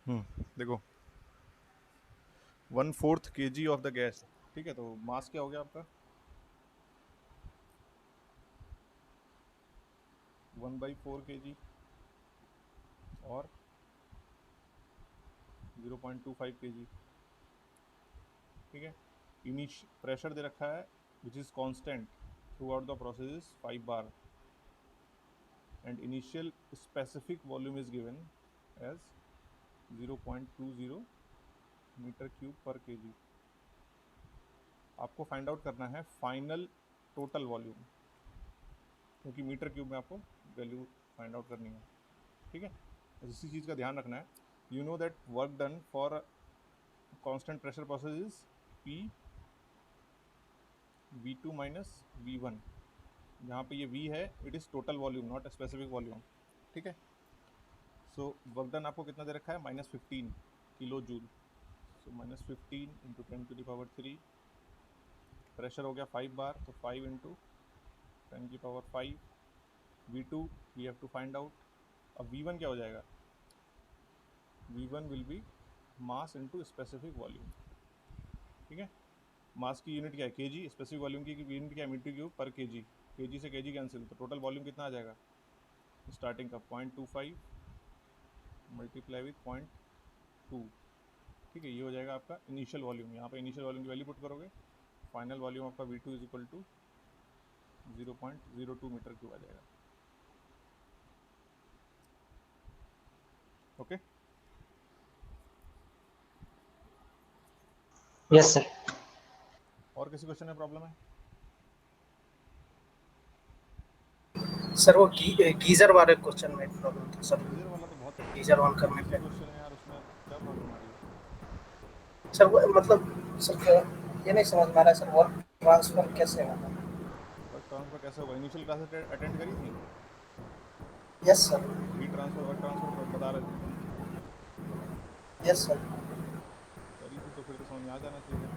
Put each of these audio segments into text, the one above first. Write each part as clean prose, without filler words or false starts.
देखो 1/4 kg of the gas, ठीक है, तो मास क्या हो गया आपका 1/4 kg और 0.25 kg, ठीक है। इनिश प्रेशर दे रखा है which is constant throughout the process is 5 bar and initial specific volume is given as 0.20 metre cube per KG. आपको फाइंड आउट करना है फाइनल टोटल वॉल्यूम, क्योंकि मीटर क्यूब में आपको वैल्यू फाइंड आउट करनी है, ठीक है। बस इसी चीज़ का ध्यान रखना है। You know that work done for constant pressure process is P V2 minus V1। यहाँ पे ये V है, it is total volume not specific volume, ठीक है। सो वर्क डन आपको कितना दे रखा है -15 kilo joule. So -15 into 10⁻³ pressure हो गया 5 बार, तो 5 into 10⁵ V2 we have to find out. अब V1 क्या हो जाएगा, V1 will be mass into specific volume, ठीक है। मास की यूनिट क्या है केजी, स्पेसिफिक वॉल्यूम की यूनिट क्या है metre cube per KG. KG से केजी कैंसिल, तो टोटल वॉल्यूम कितना आ जाएगा स्टार्टिंग का 0.25 मल्टीप्लाई विथ 0.2, ठीक है। ये हो जाएगा आपका इनिशियल वॉल्यूम। यहाँ पे इनिशियल वॉल्यूम की वैल्यू पुट करोगे, फाइनल वॉल्यूम आपका V2 is equal to 0.02 metre cube आ जाएगा, ओके। Yes sir. और किसी क्वेश्चन में प्रॉब्लम है? सर वो गीजर वाले क्वेश्चन में प्रॉब्लम था सर। गीजर वाला तो बहुत गीजर ऑन करने इजी पे क्वेश्चन है यार, उसमें क्या प्रॉब्लम आ रही है? सर वो मतलब सर ये नहीं समझ में आ रहा है सर, वर्क ट्रांसफर कैसे होगा। वर्क ट्रांसफर कैसे होगा? इनिशियल क्लासेस अटेंड करी थी? Yes sir. Heat transfer work transfer बता रहे थे, यस सर। करी थी तो फिर तो समझ में आ जाना चाहिए था।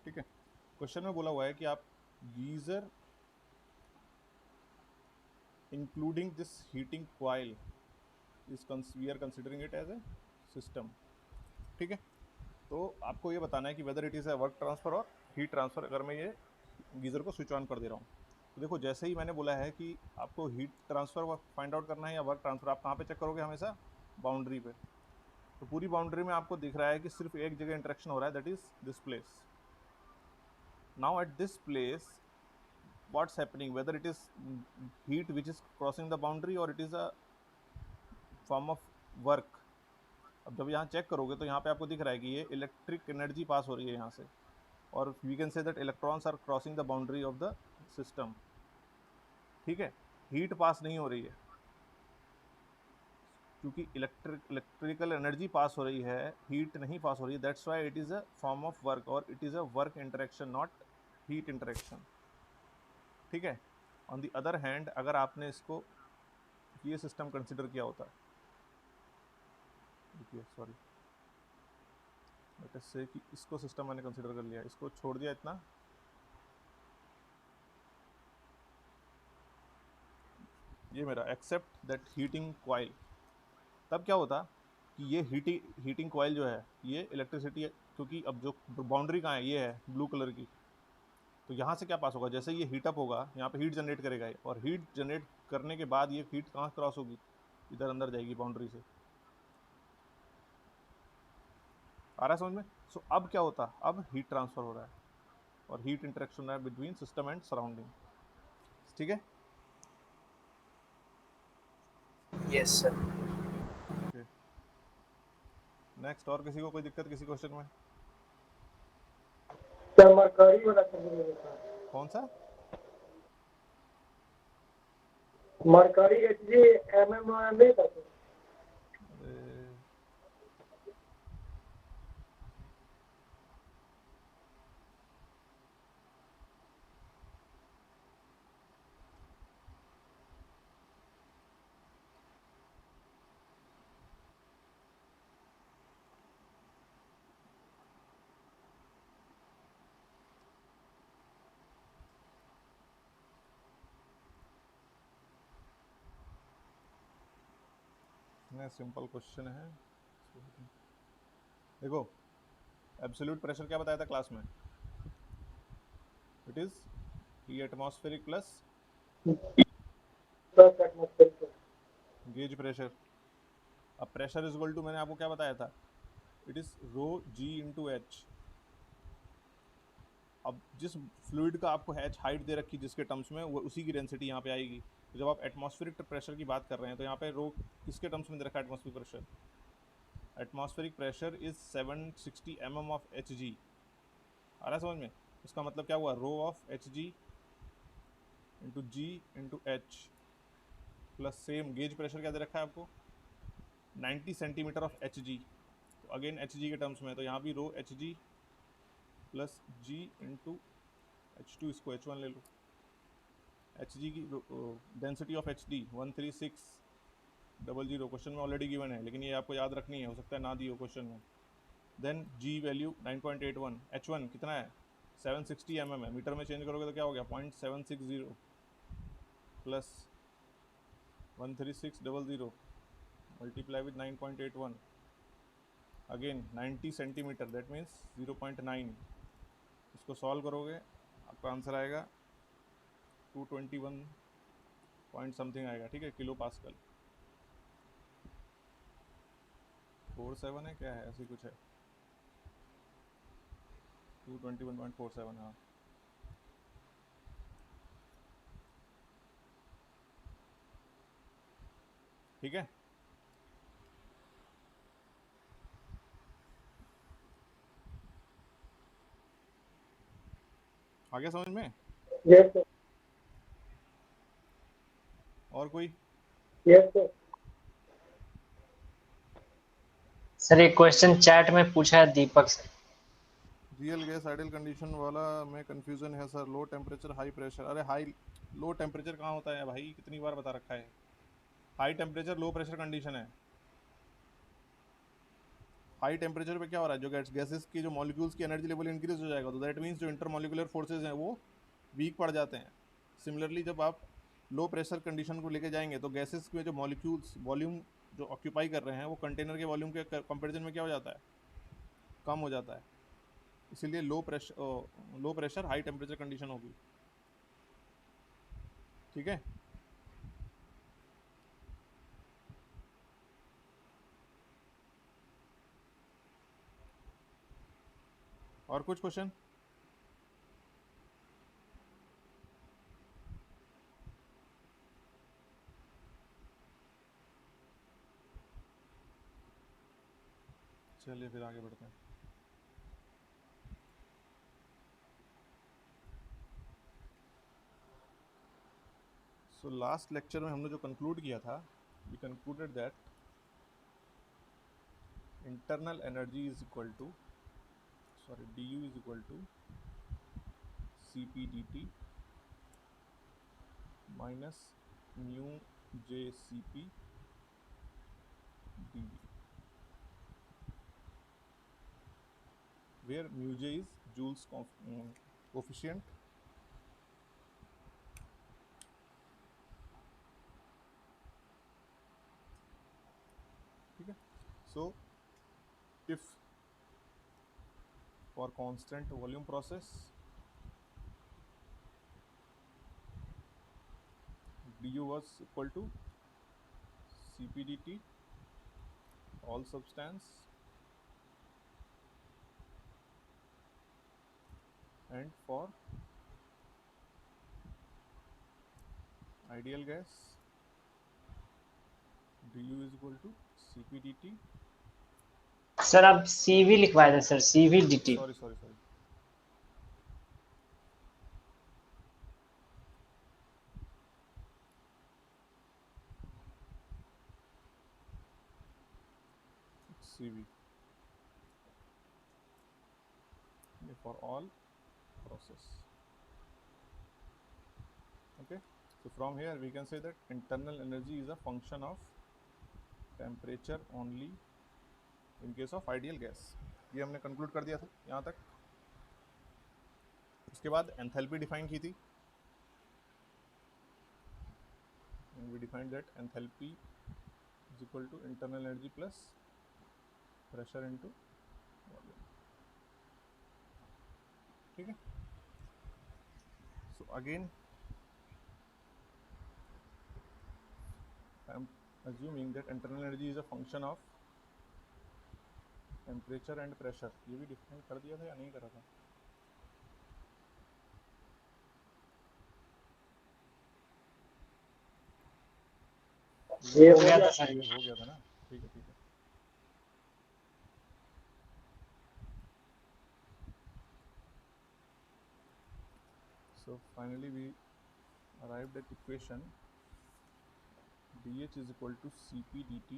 ठीक है, क्वेश्चन में बोला हुआ है कि आप geyser including this heating coil is we are considering it as a system, ठीक है। तो आपको ये बताना है कि whether it is a work transfer और हीट ट्रांसफर, अगर मैं ये गीज़र को स्विच ऑन कर दे रहा हूँ। तो देखो जैसे ही मैंने बोला है कि आपको हीट ट्रांसफर फाइंड आउट करना है या वर्क ट्रांसफर, आप कहाँ पे चेक करोगे हमेशा, बाउंड्री पे। तो पूरी बाउंड्री में आपको दिख रहा है कि सिर्फ एक जगह इंटरेक्शन हो रहा है, that is this place. Now at this place what's happening, whether it is heat which is crossing the boundary or it is a form of work। अब जब यहाँ चेक करोगे तो यहाँ पे आपको दिख रहा है कि ये इलेक्ट्रिक एनर्जी पास हो रही है यहाँ से, और we can say that electrons are crossing the boundary of the system, ठीक है। हीट पास नहीं हो रही है, क्योंकि इलेक्ट्रिकल एनर्जी पास हो रही है, हीट नहीं पास हो रही है, that's why it is a form of work और it is a work interaction not heat interaction, ठीक है। ऑन द अदर हैंड अगर आपने इसको ये सिस्टम कंसिडर किया होता, देखिए सॉरी, लेट अस से कि इसको सिस्टम मैंने कंसिडर कर लिया, इसको छोड़ दिया इतना, ये मेरा एक्सेप्ट दैट हीटिंग कॉइल, तब क्या होता कि ये हीटिंग कॉइल जो है ये इलेक्ट्रिसिटी, क्योंकि अब जो बाउंड्री कहाँ है, ये है ब्लू कलर की, तो यहाँ से क्या पास होगा, जैसे ये हीटअप होगा यहाँ पे हीट जनरेट करेगा ये, और हीट जनरेट करने के बाद ये हीट कहाँ क्रॉस होगी, इधर अंदर जाएगी बाउंड्री से। आ रहा है समझ में? सो अब क्या होता, अब हीट ट्रांसफर हो रहा है और हीट इंटरेक्शन हो रहा है बिटवीन सिस्टम एंड सराउंडिंग, ठीक है। Yes sir. ओके, नेक्स्ट, और किसी को कोई दिक्कत किसी क्वेश्चन में? सर मरकरी वाला कौन सा? मरकरी HG MM नहीं था सर। अरे इतना सिंपल क्वेश्चन है। देखो एब्सोल्यूट प्रेशर क्या बताया था क्लास में, it is E atmospheric plus plus atmospheric gauge pressure. अब प्रेशर इज इक्वल टू, मैंने आपको क्या बताया था, it is rho g into h. अब जिस फ्लूइड का आपको एच हाइट दे रखी जिसके टर्म्स में, वो उसी की डेंसिटी यहाँ पे आएगी। तो जब आप एटमॉस्फेरिक प्रेशर की बात कर रहे हैं तो यहाँ पे रो किसके टर्म्स में दे रखा है atmospheric pressure, atmospheric pressure is 760 mm of H G. आ रहा है समझ में? इसका मतलब क्या हुआ, rho of H G into G into H plus same gauge pressure क्या दे रखा है आपको 90 सेंटीमीटर ऑफ एच जी। तो अगेन एच जी के टर्म्स में, तो यहाँ भी रो एच जी प्लस जी इंटू एच टू, इसको एच वन ले लो। एच जी की density of H D 13600, question में ऑलरेडी गिवन है, लेकिन ये आपको याद रखनी है, हो सकता है ना दी हो क्वेश्चन में। देन जी वैल्यू 9.81, एच वन कितना है 760 mm है, मीटर में चेंज करोगे तो क्या हो गया 0.760 plus 13600 multiply with 9.81, again 90 centimetre, that means 0.9। इसको सॉल्व करोगे आपका आंसर आएगा 221 पॉइंट समथिंग आएगा, ठीक है, किलो पास्कल। 47 है क्या है, ऐसी कुछ है, 221.47, हाँ। ठीक है, आगे समझ में? यस सर, और कोई? Yes sir. सर एक क्वेश्चन चैट में पूछा है दीपक से। रियल गैस आइडियल कंडीशन वाला में कंफ्यूजन है sir, low temperature high pressure. अरे हाई लो टेम्परेचर कहाँ होता है भाई, कितनी बार बता रखा है, high temperature low pressure condition है। हाई टेम्परेचर पे क्या हो रहा है, जो गैसेस की जो मॉलिक्यूल्स की एनर्जी लेवल इंक्रीज हो जाएगा, तो दैट मीन्स जो इंटरमॉलिकुलर फोर्सेज हैं वो वीक पड़ जाते हैं। सिमिलरली जब आप लो प्रेशर कंडीशन को लेके जाएंगे तो गैसेस के जो मॉलिक्यूल्स वॉल्यूम जो ऑक्यूपाई कर रहे हैं वो कंटेनर के वॉल्यूम के कंपेरिजन में क्या हो जाता है, कम हो जाता है। इसीलिए low pressure high temperature condition होगी, ठीक है। और कुछ क्वेश्चन? चलिए फिर आगे बढ़ते हैं। सो लास्ट लेक्चर में हमने जो कंक्लूड किया था, we concluded that internal energy is equal to, sorry, D U is equal to C P D T minus mu J C P D V, where mu j is Joule's coefficient, ठीक है। So if for constant volume process du was equal to cp dt all substance and for ideal gas du is equal to cp dt, sir आप CV लिखवाए थे sir, CV DT. Sorry sorry sorry, cv for all process, okay. So from here we can say that internal energy is a function of temperature only in case of ideal gas। ये हमने conclude कर दिया था यहाँ तक। उसके बाद enthalpy define की थी, we defined that enthalpy is equal to internal energy plus pressure into volume. ठीक है, so again I am assuming that internal energy is a function of temperature and pressure। ये भी डिफाइन कर दिया था या नहीं करा था? ये हो हो गया गया था सर। ये हो गया था ना, ठीक है ठीक है। So finally we arrived at equation dH is equal to Cp dt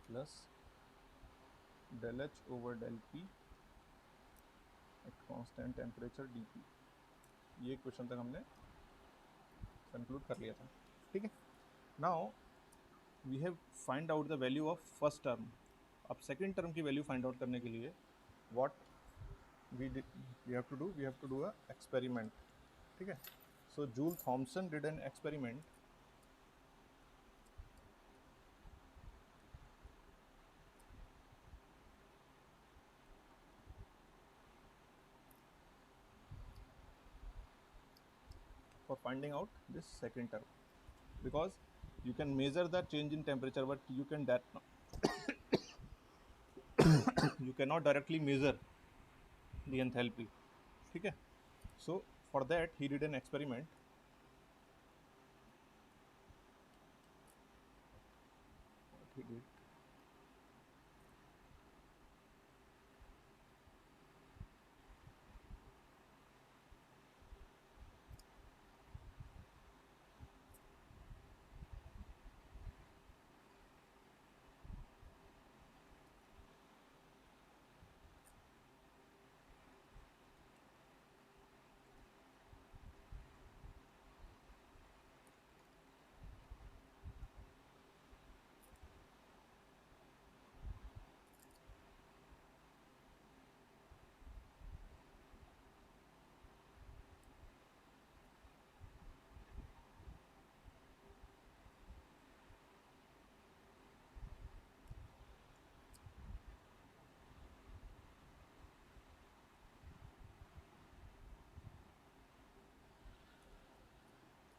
plus del H over del P at constant temperature dP। ये क्वेश्चन तक हमने कंक्लूड कर लिया था। ठीक है, now we have find out the value of first term. अब second term की वैल्यू फाइंड आउट करने के लिए what we have to do a experiment. ठीक है, so Joule Thomson did an experiment for finding out this second term, because you can measure the change in temperature but you can that you cannot directly measure the enthalpy। ठीक है, so for that he did an experiment। What he did,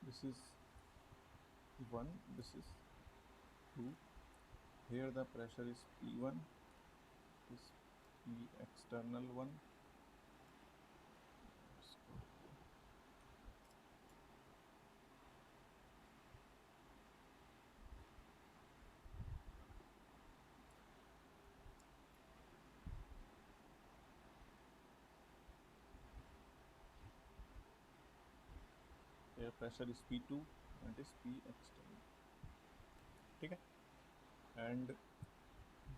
this is 1, this is 2, here the pressure is P1, this P external 1, here pressure is P2 and this P external। ठीक है, and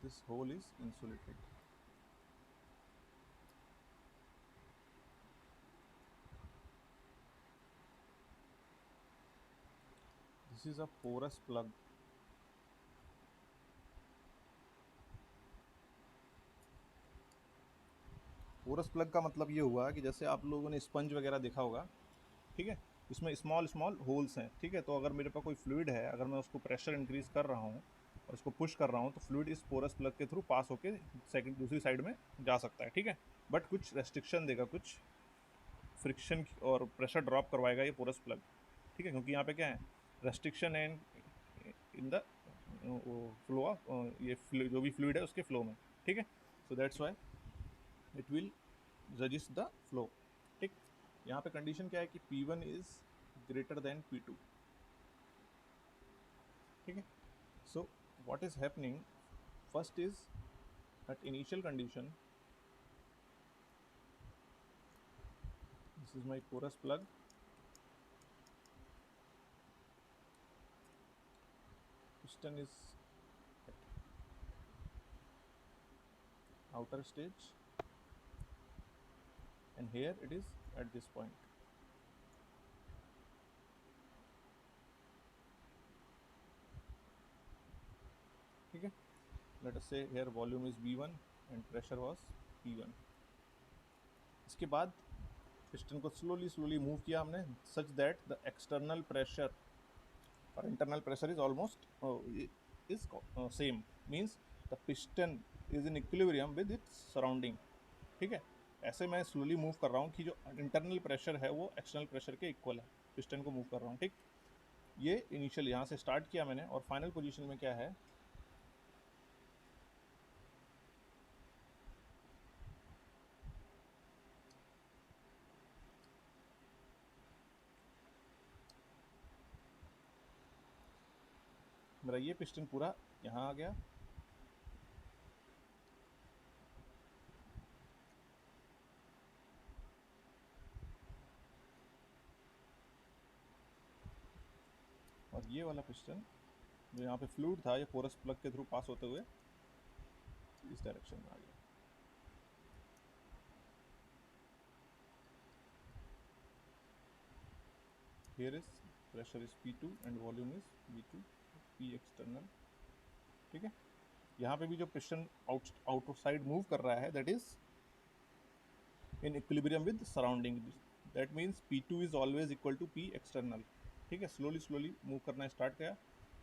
this hole is insulated। this is a porous plug। Porous plug का मतलब ये हुआ कि जैसे आप लोगों ने स्पंज वगैरह देखा होगा, ठीक है, इसमें स्मॉल स्मॉल होल्स हैं। ठीक है, तो अगर मेरे पास कोई फ्लूइड है, अगर मैं उसको प्रेशर इंक्रीज कर रहा हूँ और इसको पुश कर रहा हूँ तो फ्लूइड इस पोरस प्लग के थ्रू पास होके सेकंड दूसरी साइड में जा सकता है। ठीक है, बट कुछ रेस्ट्रिक्शन देगा, कुछ फ्रिक्शन और प्रेशर ड्रॉप करवाएगा ये पोरस प्लग। ठीक है, क्योंकि यहाँ पे क्या है, रेस्ट्रिक्शन है इन द फ्लो ऑफ ये जो भी फ्लूइड है उसके फ्लो में। ठीक है, so that's why it will resist the flow. ठीक, यहाँ पे कंडीशन क्या है कि P1 is greater than P2। ठीक है, so what is happening, first is at initial condition, this is my porous plug, piston is at outer stage and here it is at this point। ठीक है, let us say here volume is V1 and pressure was P1। इसके बाद piston को slowly move किया हमने, such that the external pressure और internal pressure is almost is same, means the piston is in equilibrium with its surrounding. ठीक है, ऐसे मैं स्लोली मूव कर रहा हूँ कि जो इंटरनल प्रेशर है वो एक्सटर्नल प्रेशर के इक्वल है, पिस्टन को मूव कर रहा हूँ। ठीक, ये इनिशियल यहाँ से स्टार्ट किया मैंने, और फाइनल पोजीशन में क्या है, मेरा ये पिस्टन पूरा यहाँ आ गया, और ये वाला पिस्टन जो यहाँ पे फ्लूइड था ये पोरस प्लग के थ्रू पास होते हुए इस डायरेक्शन में आ गया। Here is pressure is P2 and volume is V2, P external। ठीक है, यहाँ पे भी जो पिस्टन आउटसाइड मूव कर रहा है that is in equilibrium with surrounding, that means P2 is always equal to P external. ठीक है, स्लोली स्लोली मूव करना स्टार्ट किया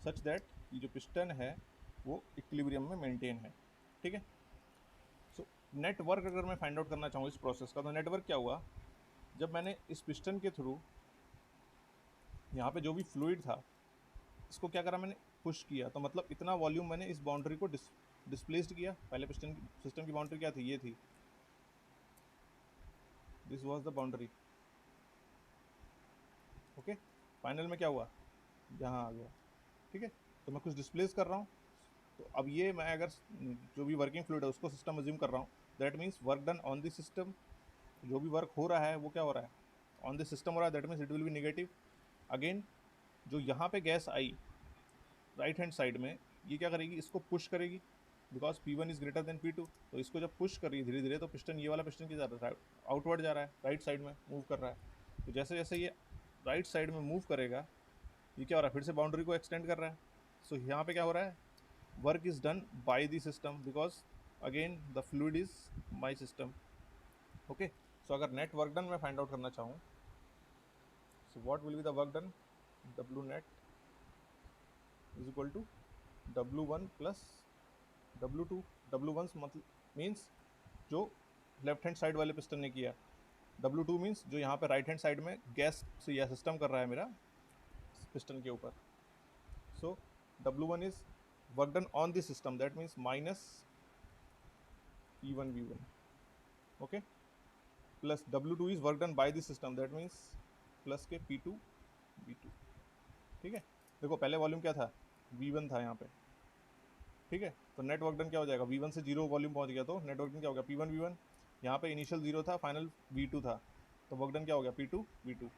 सच दैट ये जो पिस्टन है वो इक्विलिब्रियम में मेंटेन है। ठीक है, सो नेटवर्क अगर मैं फाइंड आउट करना चाहूँ इस प्रोसेस का, तो नेटवर्क क्या हुआ, जब मैंने इस पिस्टन के थ्रू यहाँ पे जो भी फ्लूइड था इसको क्या करा, मैंने पुश किया, तो मतलब इतना वॉल्यूम मैंने इस बाउंड्री को डिस्प्लेस्ड किया। पहले पिस्टन सिस्टम की बाउंड्री क्या थी, ये थी, this was the boundary. Okay, final में क्या हुआ, यहाँ आ गया। ठीक है, तो मैं कुछ डिस्प्लेस कर रहा हूँ, तो अब ये मैं अगर जो भी वर्किंग फ्लूइड है उसको सिस्टम अज्यूम कर रहा हूँ, that means work done on the system, जो भी वर्क हो रहा है वो क्या हो रहा है, ऑन द सिस्टम हो रहा है, that means it will B negative. Again जो यहाँ पे गैस आई राइट हैंड साइड में, ये क्या करेगी, इसको पुश करेगी, because P1 is greater than P2। तो इसको जब पुश कर रही है धीरे धीरे, तो पिस्टन, ये वाला पिस्टन किधर जा रहा है, आउटवर्ड जा रहा है, राइट साइड में मूव कर रहा है। तो जैसे जैसे ये राइट साइड में मूव करेगा, ये क्या हो रहा है, फिर से बाउंड्री को एक्सटेंड कर रहा है। सो यहाँ पे क्या हो रहा है, work is done by the system, because again the fluid is my system. Okay, so अगर नेट वर्क डन मैं फाइंड आउट करना चाहूँ, so what will be the work done, W net is equal to W1 plus W2। W1 मतलब means जो left hand side वाले piston ने किया, W2 means जो यहाँ पे राइट हैंड साइड में गैस से यह सिस्टम कर रहा है मेरा पिस्टन के ऊपर। सो W1 is work done on this system, that means minus P1 V1, okay, plus W2 is work done by this system, that means plus के P2 V2। ठीक है, देखो पहले वॉल्यूम क्या था, V1 था यहाँ पे। ठीक है, तो नेट वर्क डन क्या हो जाएगा, V1 से 0 वॉल्यूम पहुँच गया, तो नेट वर्क डन क्या हो गया, P1 V1, यहाँ पे इनिशियल 0 था, फाइनल V2 था, तो वर्क डन क्या हो गया, P2 V2।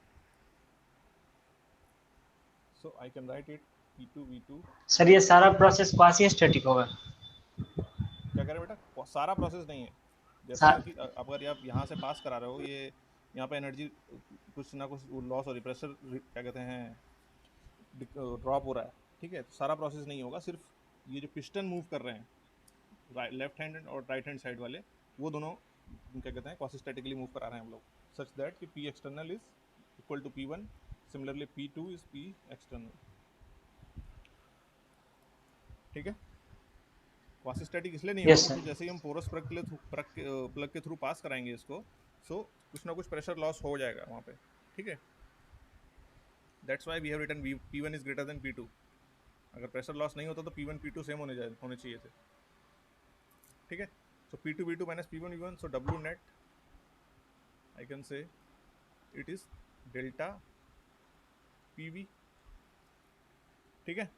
So I can right it P2 V2। Sir ये सारा प्रोसेस क्वासी स्टैटिक होगा? क्या कह रहे बेटा, सारा प्रोसेस नहीं है, जैसे सा- कि अगर आप यहाँ से पास करा रहे हो, ये यहाँ पे एनर्जी कुछ ना कुछ लॉस हो रही, प्रेशर क्या कहते हैं ड्रॉप हो रहा है। ठीक है, तो सारा प्रोसेस नहीं होगा, सिर्फ ये जो पिस्टन मूव कर रहे हैं लेफ्ट हैंड और राइट हैंड साइड वाले, वो दोनों क्या कहते हैं क्वासिस्टैटिकली मूव करा रहे हैं हम लोग, सच दैट कि P external is equal to P1, similarly P2 is P external. ठीक है, क्वासिस्टैटिक इसलिए नहीं यस होगा सर। क्योंकि जैसे ही हम पोरस प्लग के थ्रू पास कराएंगे इसको, सो कुछ ना कुछ प्रेशर लॉस हो जाएगा वहाँ पे। ठीक है, that's why we have written P1 is greater than P2। अगर प्रेशर लॉस नहीं होता तो P1 P2 सेम होने चाहिए थे। ठीक है, सो P2 V2 minus P1 V1, so W net I can say it is delta PV। ठीक है,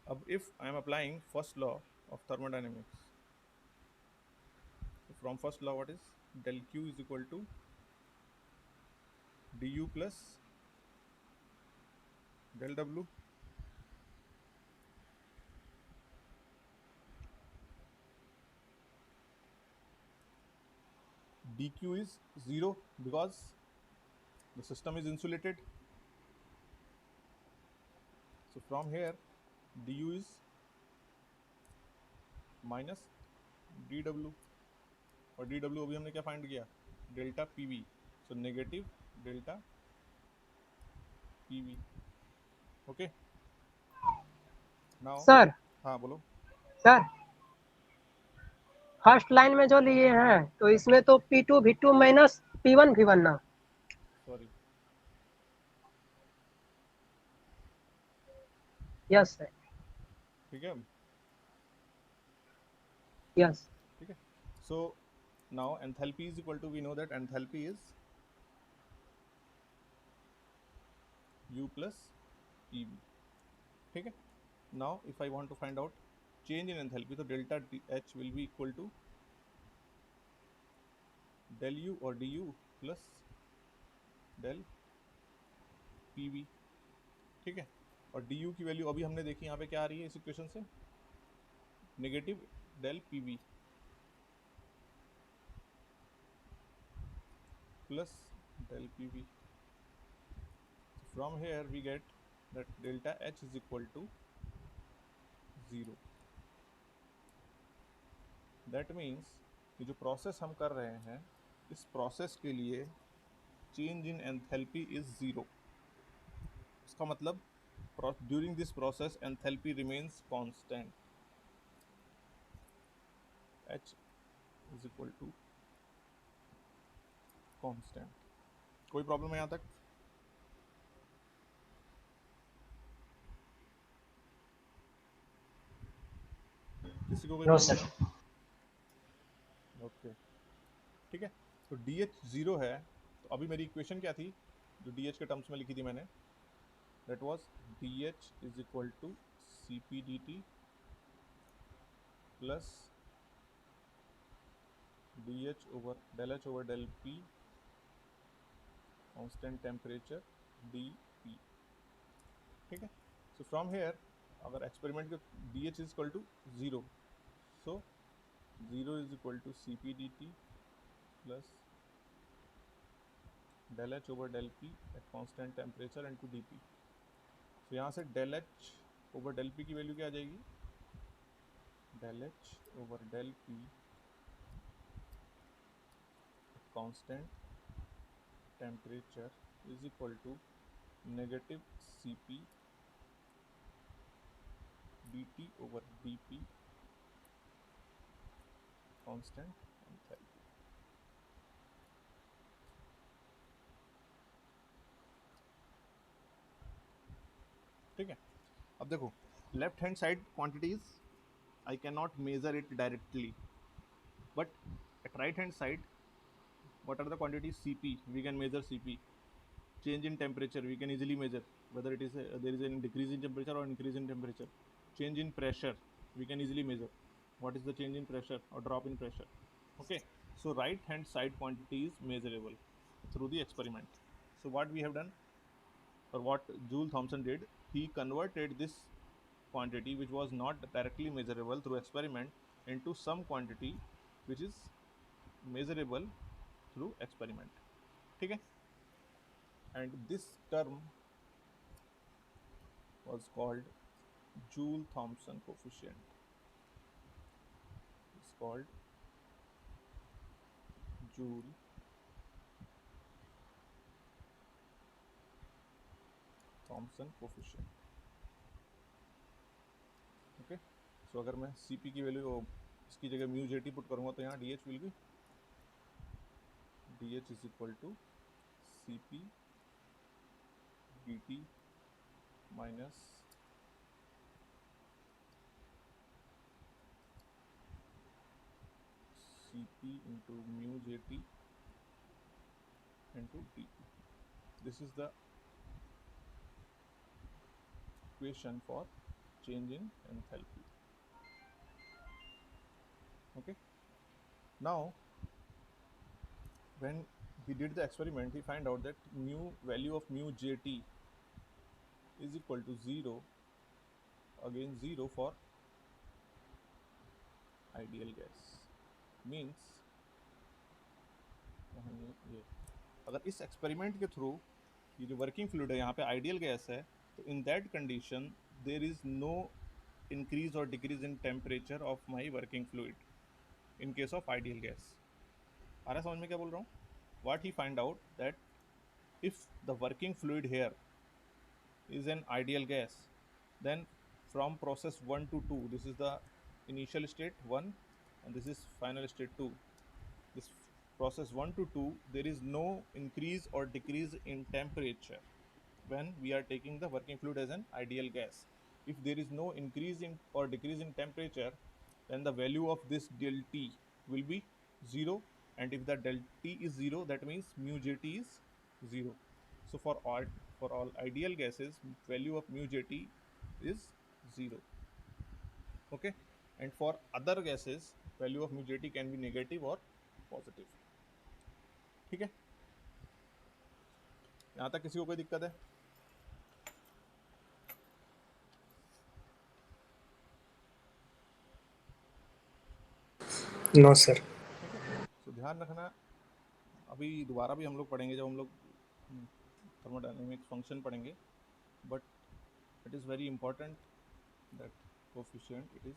अब if I am applying first law of thermodynamics, from first law what is del Q is equal to du plus del W। dq is 0 because the system is insulated, so from here du is minus dw, और dw अभी हमने क्या find किया, delta PV, so negative delta PV। Okay, now sir हाँ बोलो। Sir first line में जो लिए हैं तो इसमें तो P2 V2 minus P1 V1 ना। Sorry, yes sir. ठीक है यस ठीक है। So now enthalpy is equal to, we know that enthalpy is U plus EV, ठीक है। Now if I want to find out change in enthalpy, तो delta H will be equal to del U और du plus del PV, ठीक है। और du की value अभी हमने देखी यहाँ पे क्या आ रही है इस इक्वेशन से, negative del PV plus del PV. From here we get that delta H is equal to 0. That means ये जो प्रोसेस हम कर रहे हैं इस प्रोसेस के लिए चेंज इन एंथैल्पी इज 0। इसका मतलब during this process enthalpy remains constant, H is equal to constant. कोई प्रॉब्लम है यहाँ तक? किसी को कोई नो प्रॉब्लम सर। है? ओके ठीक है। तो डी एच ज़ीरो है, तो अभी मेरी इक्वेशन क्या थी जो डी एच के टर्म्स में लिखी थी मैंने, that was D H is equal to C P D T plus D H over del P constant temperature D P, ठीक है। सो फ्रॉम हेयर अगर एक्सपेरिमेंट के D H is equal to zero, so zero is equal to C P D T plus del H over del P at constant temperature and to D P. तो यहाँ से del H over del P की value क्या आ जाएगी, del H over del P constant temperature is equal to negative C P D T over D P constant enthalpy, ठीक है। अब देखो left hand side quantities I cannot measure it directly, but at right hand side what are the quantities? Cp, we can measure Cp. Change in temperature we can easily measure whether it is there is a decrease in temperature or increase in temperature. Change in pressure we can easily measure what is the change in pressure or drop in pressure, okay. So right hand side quantity is measurable through the experiment. So what we have done, or what Joule Thomson did, he converted this quantity which was not directly measurable through experiment into some quantity which is measurable through experiment, ठीक है। and this term was called Joule Thomson coefficient. It's called Joule Thomson coefficient, okay. So अगर मैं Cp की value इसकी जगह mu jetty put करूँगा तो यहाँ DH will be DH is equal to Cp dt minus Cp into mu Jt into dP. This is the equation for change in enthalpy, okay. Now when he did the experiment he find out that value of mu Jt is equal to 0, again 0 for ideal gas, means ये अगर इस experiment के through ये जो working fluid है यहाँ पे ideal gas है, तो in that condition there is no increase और decrease in temperature of my working fluid in case of ideal gas. आ रहा है समझ में क्या बोल रहा हूँ? What he find out that if the working fluid here is an ideal gas, then from process 1 to 2, this is the initial state 1 and this is final state 2. This process 1 to 2, there is no increase or decrease in temperature when we are taking the working fluid as an ideal gas. If there is no increase in or decrease in temperature, then the value of this del T will be 0, and if the del T is 0, that means mu Jt is 0. So for all ideal gases, value of mu Jt is 0. Okay, and for other gases, value of mu Jt can be negative or positive. ठीक है, यहाँ तक किसी को कोई दिक्कत है? No sir. ठीक है, तो ध्यान रखना, अभी दोबारा भी हम लोग पढ़ेंगे जब हम लोग थर्मोडायनेमिक्स फंक्शन पढ़ेंगे, but it is very important that coefficient it is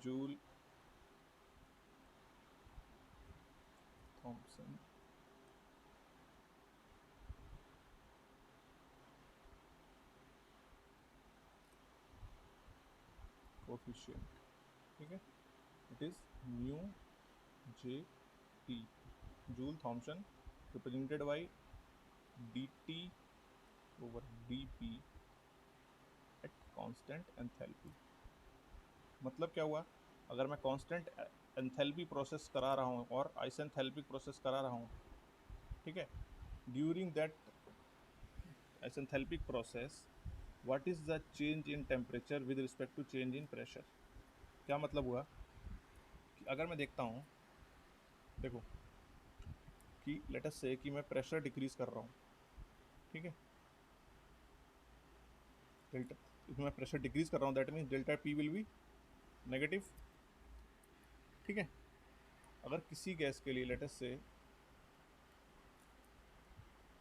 joule Thompson coefficient. ठीक है, it is mu J T, joule Thompson, represented by dt over dp at constant enthalpy. मतलब क्या हुआ, अगर मैं कांस्टेंट एंथैल्पी प्रोसेस करा रहा हूँ और आइसेंथैल्पिक प्रोसेस करा रहा हूँ, ठीक है, during that isenthalpic process what is the change in temperature with respect to change in pressure. क्या मतलब हुआ कि अगर मैं देखता हूँ, देखो कि लेट अस से कि मैं प्रेशर डिक्रीज कर रहा हूँ, ठीक है, डेल्टा, if मैं प्रेशर डिक्रीज कर रहा हूँ that means delta P will be negative. ठीक है, अगर किसी गैस के लिए लेट अस से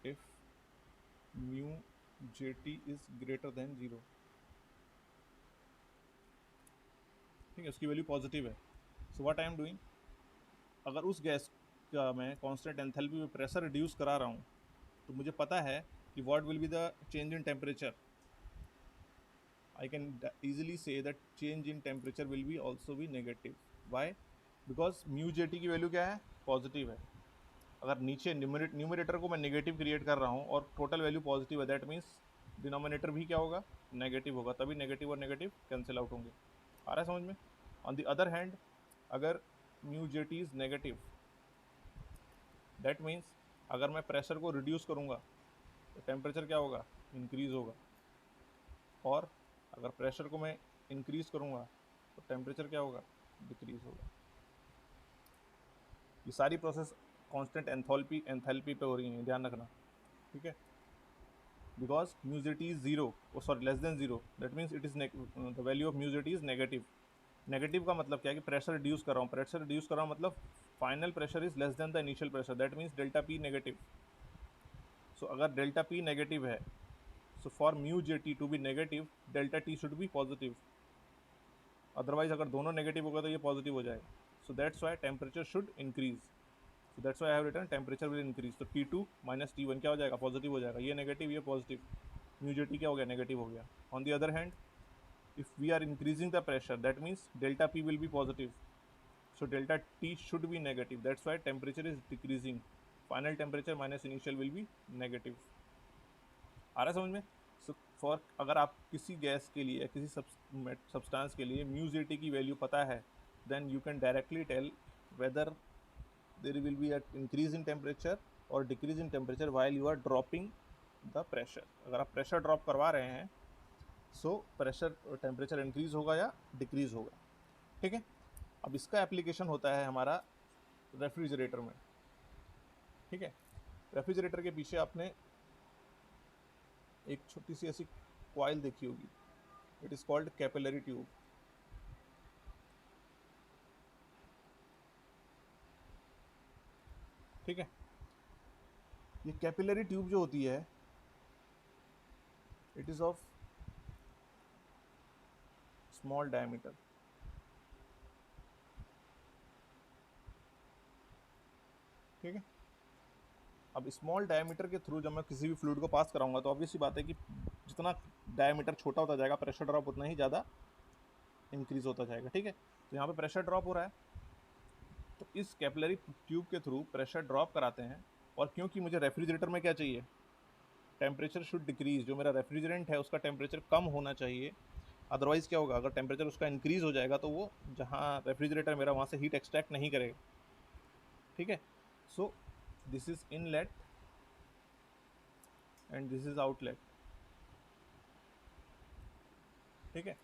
if mu J T is greater then 0, ठीक है, उसकी वैल्यू पॉजिटिव है. So what I am doing, अगर उस गैस का मैं कांस्टेंट एंथैल्पी में प्रेशर रिड्यूस करा रहा हूँ, तो मुझे पता है कि what will be the change in temperature. I can easily say that change in temperature will be also be negative. Why? Because mu Jt की वैल्यू क्या है, पॉजिटिव है. अगर नीचे न्यूमरेटर को मैं नेगेटिव क्रिएट कर रहा हूँ और टोटल वैल्यू पॉजिटिव है, दैट मीन्स डिनोमिनेटर भी क्या होगा, नेगेटिव होगा, तभी नेगेटिव और नेगेटिव कैंसिल आउट होंगे. आ रहा है समझ में? ऑन द अदर हैंड, अगर mu Jt is negative, that means अगर मैं प्रेशर को रिड्यूस करूँगा तो टेम्परेचर क्या होगा, इंक्रीज होगा, और अगर प्रेशर को मैं इंक्रीज करूँगा तो टेम्परेचर क्या होगा, डिक्रीज होगा. ये सारी प्रोसेस कांस्टेंट एंथैल्पी पे हो रही हैं, ध्यान रखना. ठीक है, because mu Jt is 0, sorry less than 0, that means it is the value of mu Jt is negative. Negative का मतलब क्या है कि प्रेशर रिड्यूस कर रहा हूँ, प्रेशर रिड्यूस कर रहा हूँ मतलब final pressure is less than the initial pressure, that means delta P negative. So अगर डेल्टा पी नेगेटिव है, so for mu Jt to be negative, delta T should be positive. Otherwise अगर दोनों negative होगा तो ये positive हो जाएगा. So that's why temperature should increase. So that's why I have written temperature will increase. तो T2 minus T1 क्या हो जाएगा, पॉजिटिव हो जाएगा. ये नेगेटिव, ये पॉजिटिव, mu Jt क्या हो गया, नेगेटिव हो गया. On the other hand, if we are increasing the pressure, that means delta P will be positive. So delta T should be negative. That's why temperature is decreasing. Final temperature minus initial will be negative. आ रहा है समझ में? So for अगर आप किसी gas के लिए, किसी सब्सटेंस के लिए म्यू Jt की वैल्यू पता है, then you can directly tell whether there will be a increase in temperature और decrease in temperature while you are dropping the pressure. अगर आप प्रेशर ड्रॉप करवा रहे हैं, सो प्रेशर टेम्परेचर इंक्रीज होगा या डिक्रीज होगा. ठीक है, अब इसका एप्लीकेशन होता है हमारा रेफ्रिजरेटर में. ठीक है, रेफ्रिजरेटर के पीछे आपने एक छोटी सी ऐसी कॉइल देखी होगी, it is called capillary tube. ठीक है, ये कैपिलरी ट्यूब जो होती है, it is of small diameter. ठीक है, अब स्मॉल डायमीटर के थ्रू जब मैं किसी भी फ्लूइड को पास कराऊंगा तो ऑब्वियस सी बात है कि जितना डायमीटर छोटा होता जाएगा प्रेशर ड्रॉप उतना ही ज़्यादा इंक्रीज होता जाएगा, ठीक है। तो यहाँ पे प्रेशर ड्रॉप हो रहा है, तो इस कैपिलरी ट्यूब के थ्रू प्रेशर ड्रॉप कराते हैं। और क्योंकि मुझे रेफ्रिजरेटर में क्या चाहिए, टेम्परेचर शुड डिक्रीज, जो मेरा रेफ्रिजरेंट है उसका टेम्परेचर कम होना चाहिए। अदरवाइज़ क्या होगा, अगर टेम्परेचर उसका इंक्रीज हो जाएगा तो वो जहाँ रेफ्रिजरेटर मेरा वहाँ से हीट एक्सट्रैक्ट नहीं करेगा, ठीक है। So this is inlet and this is outlet, ठीक है।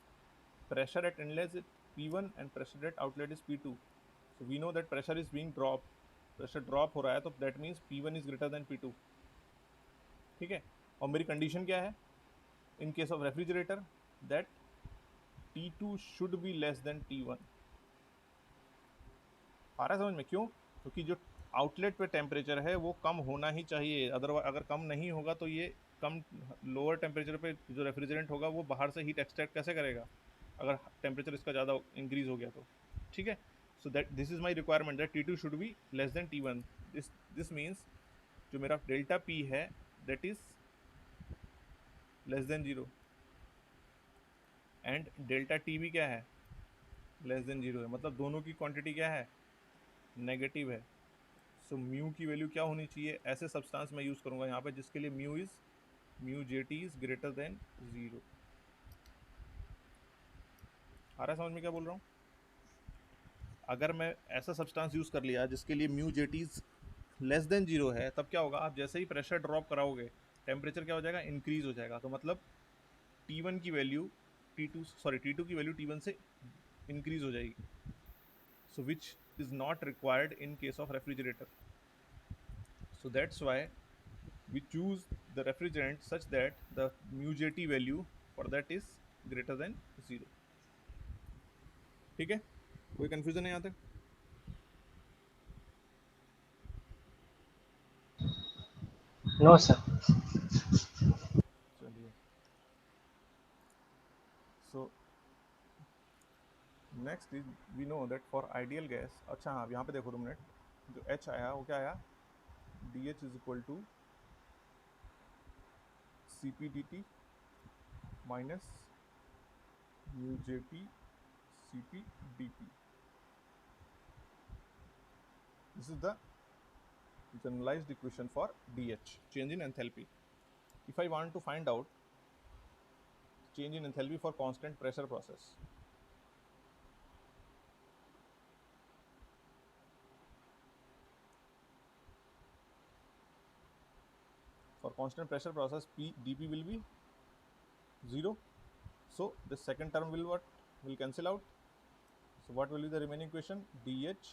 pressure at inlet is P1 and pressure at outlet is P2. So we know that pressure is being dropped, pressure drop हो रहा है, तो that means P1 is greater than P2, ठीक है। और मेरी कंडीशन क्या है इन case of refrigerator, that T2 should be less than T1। आ रहा है समझ में? क्यों? क्योंकि जो आउटलेट पे टेम्परेचर है वो कम होना ही चाहिए, अदरवाइज अगर कम नहीं होगा तो ये कम लोअर टेम्परेचर पे जो रेफ्रिजरेंट होगा वो बाहर से हीट एक्सट्रैक्ट कैसे करेगा अगर टेम्परेचर इसका ज़्यादा इंक्रीज हो गया तो, ठीक है। So that this is my requirement that T2 should be less than T1। This means जो मेरा डेल्टा P है that is less then 0 and delta T भी क्या है, लेस देन 0 है, मतलब दोनों की क्वांटिटी क्या है, नेगेटिव है। सो म्यू की वैल्यू क्या होनी चाहिए, ऐसे सब्सटेंस मैं यूज़ करूँगा यहाँ पे जिसके लिए mu JT is greater then 0। आ रहा है समझ में क्या बोल रहा हूँ? अगर मैं ऐसा सब्सटेंस यूज़ कर लिया जिसके लिए म्यू JT लेस देन 0 है, तब क्या होगा, आप जैसे ही प्रेशर ड्रॉप कराओगे टेम्परेचर क्या हो जाएगा, इंक्रीज हो जाएगा। तो मतलब T1 की वैल्यू T2 की वैल्यू T1 से इंक्रीज हो जाएगी, so which is not required in case of refrigerator. So that's why we choose the refrigerant such that the mu JT value for that is greater than 0, ठीक है। कोई confusion है यहाँ तक? No sir. चलिए, so next is we know that for ideal gas, अच्छा हाँ यहाँ पे देखो 2 मिनट, जो H आया वो क्या आया, DH is equal to CP DT minus mu JT CP DT। This is the generalized equation for DH, change in enthalpy. If I want to find out change in enthalpy for constant pressure process, for constant pressure process dP will be 0, so the second term will cancel out. So what will be the remaining equation, DH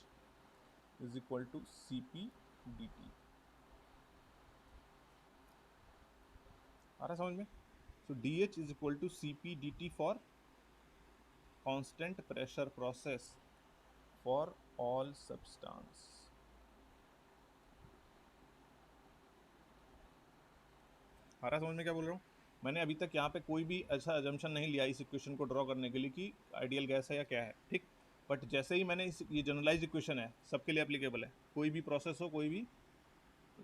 is equal to CP DT। आ रहा समझ में? So DH is equal to CP DT for constant pressure process for all substance। आ रहा समझ में क्या बोल रहा हूँ? मैंने अभी तक यहाँ पे कोई भी ऐसा अजम्पशन नहीं लिया इस इक्वेशन को ड्रॉ करने के लिए कि आइडियल गैस है या क्या है, ठीक। बट जैसे ही मैंने ये जनरलाइज इक्वेशन है, सबके लिए एप्लीकेबल है, कोई भी प्रोसेस हो, कोई भी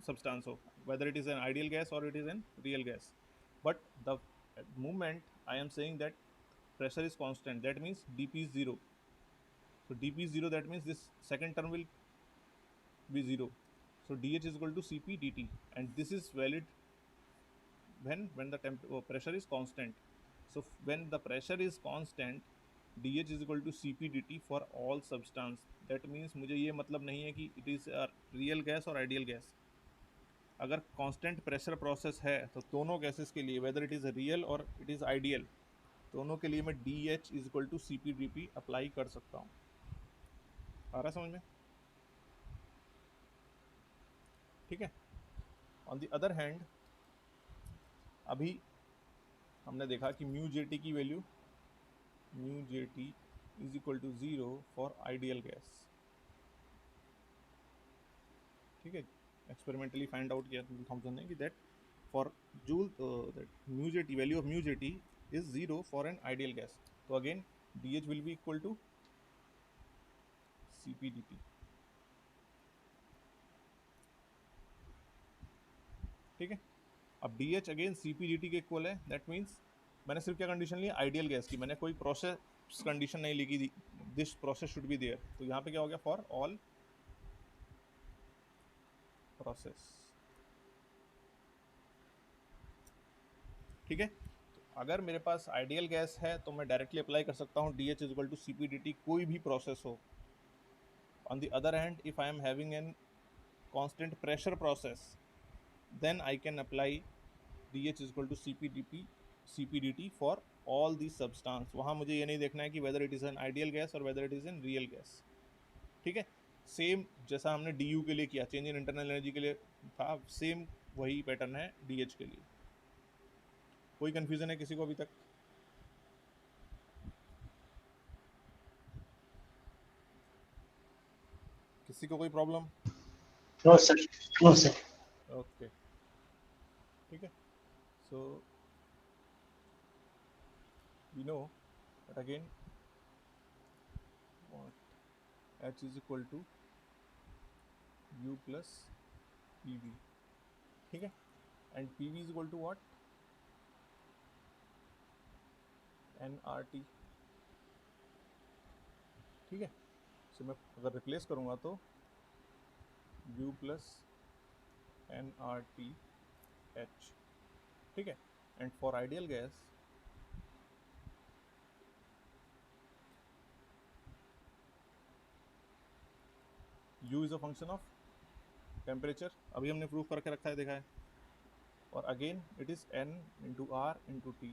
सब्सटेंस हो, whether it is an ideal gas और it is an real gas. But the moment I am saying that pressure is constant, that means dP is 0, so dP is 0, that means this second term will be 0, so dH is equal to CP dt, and this is valid when the pressure is constant। So when the pressure is constant, dH is equal to CP dt for all substance। that means मुझे ये मतलब नहीं है कि it is a real gas और ideal gas। अगर constant pressure process है तो दोनों गैसेस के लिए, whether it is real or it is ideal, दोनों के लिए मैं DH is equal to CP DP apply कर सकता हूँ। आ रहा समझ में? ठीक है। ऑन द अदर हैंड अभी हमने देखा कि म्यू JT की value, mu JT is equal to 0 for ideal gas, ठीक है। एक्सपेरिमेंटली फाइंड आउट किया थॉमसन ने कि that for joule that mu JT, value of mu JT is 0 for an ideal gas। तो again DH will be equal to CP DT। ठीक है। अब DH again CpDT के इक्वल है, that means मैंने सिर्फ क्या कंडीशन ली, आइडियल गैस की, मैंने कोई प्रोसेस कंडीशन नहीं लिखी, this process should be there. तो यहाँ पे क्या हो गया, फॉर ऑल प्रोसेस। ठीक है। तो अगर मेरे पास आइडियल गैस है तो मैं डायरेक्टली अप्लाई कर सकता हूँ DH is equal to CpDT, कोई भी प्रोसेस हो। On the other hand, if I am having an constant pressure process, then I can apply DH is equal to CpDT for all these substance। वहाँ मुझे ये नहीं देखना है कि whether it is an ideal gas और whether it is an real gas। ठीक है। सेम जैसा हमने DU के लिए किया, चेंज इन इंटरनल एनर्जी के लिए था, सेम वही पैटर्न है DH के लिए। कोई कंफ्यूजन है किसी को अभी तक? किसी को कोई problem? No sir, no sir. Okay, ठीक है। सो we know that again what H is equal to U plus PV। ठीक है। And PV is equal to what? nRT। ठीक है। सो मैं अगर रिप्लेस करूँगा तो U प्लस nRT H। ठीक है। And for ideal gas U is a function of temperature, अभी हमने प्रूव करके रखा है, देखा है। और again it is N into R into T,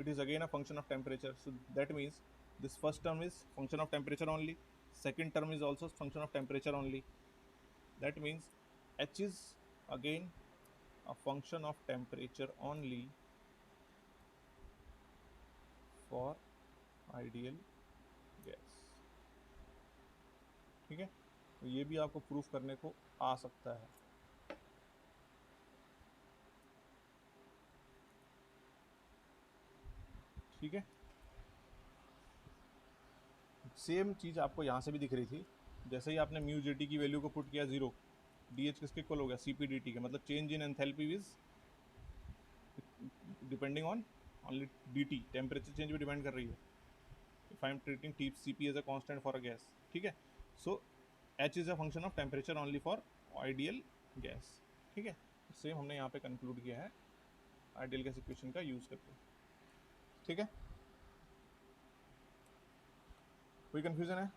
it is again a function of temperature। So that means this first term is function of temperature only, second term is also function of temperature only, that means H is again a function of temperature only for ideal gas। ठीक है। तो ये भी आपको proof करने को आ सकता है। ठीक है। सेम चीज़ आपको यहाँ से भी दिख रही थी, जैसे ही आपने म्यू जी टी की वैल्यू को पुट किया 0, DH किसके इक्वल हो गया, CpDT के, मतलब change in enthalpy is depending on only DT, temperature change भी डिपेंड कर रही है। If I am treating CP as a constant for a gas. ठीक है। So H is a function of temperature only for ideal gas. ठीक है। Same हमने यहाँ पे कंक्लूड किया है आइडियल गैस इक्वेशन का यूज करके। ठीक है। कोई कंफ्यूजन है?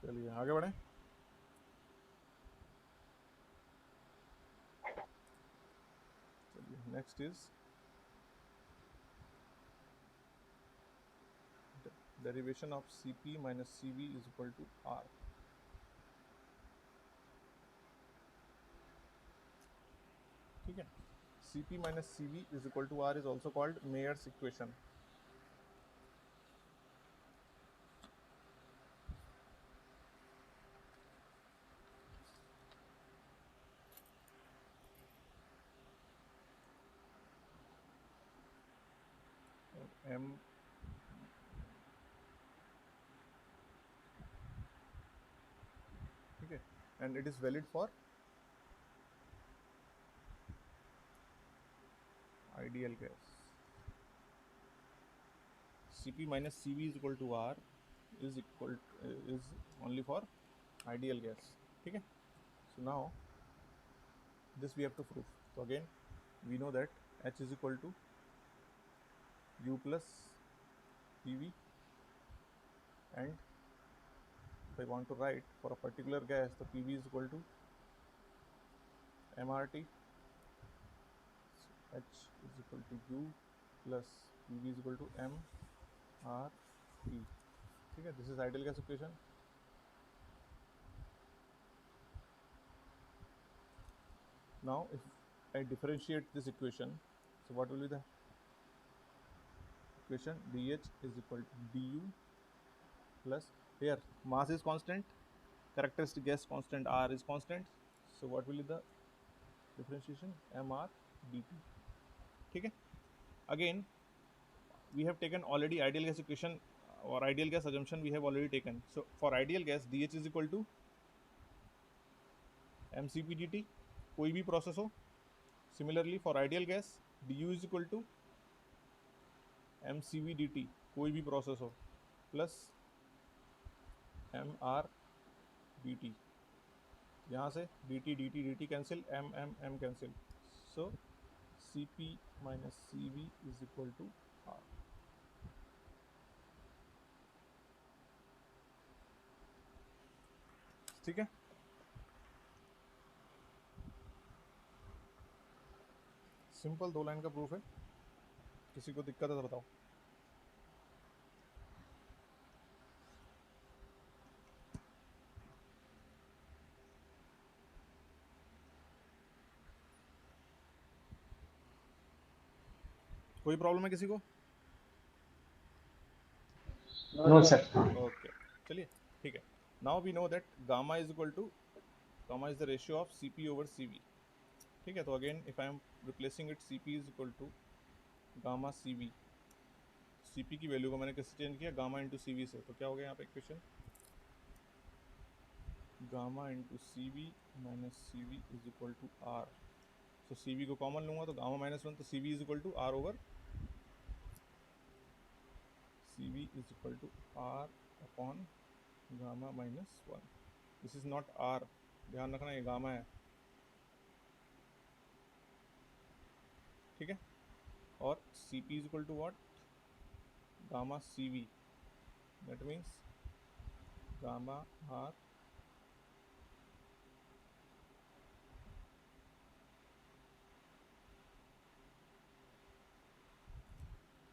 चलिए आगे बढ़ें। चलिए next is derivation of Cp minus Cv is equal to R। ठीक है। Cp minus Cv is equal to R is also called Mayer's equation। M ठीक है। And it is valid for ideal gas. Cp minus Cv is equal to R is only for ideal gas। ठीक है। So now this we have to prove। So again we know that H is equal to U plus PV, and if I want to write for a particular gas, the PV is equal to mRT। So H is equal to U plus PV is equal to mRT। ठीक है। This is ideal gas equation. Now if I differentiate this equation, so what will be the equation? DH is equal to DU plus, here mass is constant, characteristic gas constant R is constant, so what will be the differentiation? mR dt। ठीक है। Again we have taken already ideal gas equation or ideal gas assumption we have already taken. So for ideal gas, dH is equal to mcp dt, कोई भी process हो. Similarly for ideal gas, du is equal to mcv dt, कोई भी process हो, plus mr dt. यहाँ से dt dt dt cancel, m cancel. So cp minus cv is equal to r. ठीक है. सिंपल 2 लाइन का proof है. किसी को दिक्कत है तो बताओ. कोई प्रॉब्लम है किसी को? No sir. ओके, चलिए ठीक है. Now we know that gamma is equal to, gamma is the ratio of cp over cv. ठीक है. तो again if I am replacing it, cp is equal to gamma cv. cp की value को मैंने किससे चेंज किया? Gamma into cv से. तो क्या हो गया यहाँ पे equation? Gamma into cv minus cv is equal to r. तो cv को कॉमन लूंगा तो गामा माइनस 1, तो cv is equal to r over cv is equal to r upon gamma minus 1. This is not r, ध्यान रखना ये gamma है. ठीक है. और cp is equal to what? gamma cv. That means gamma r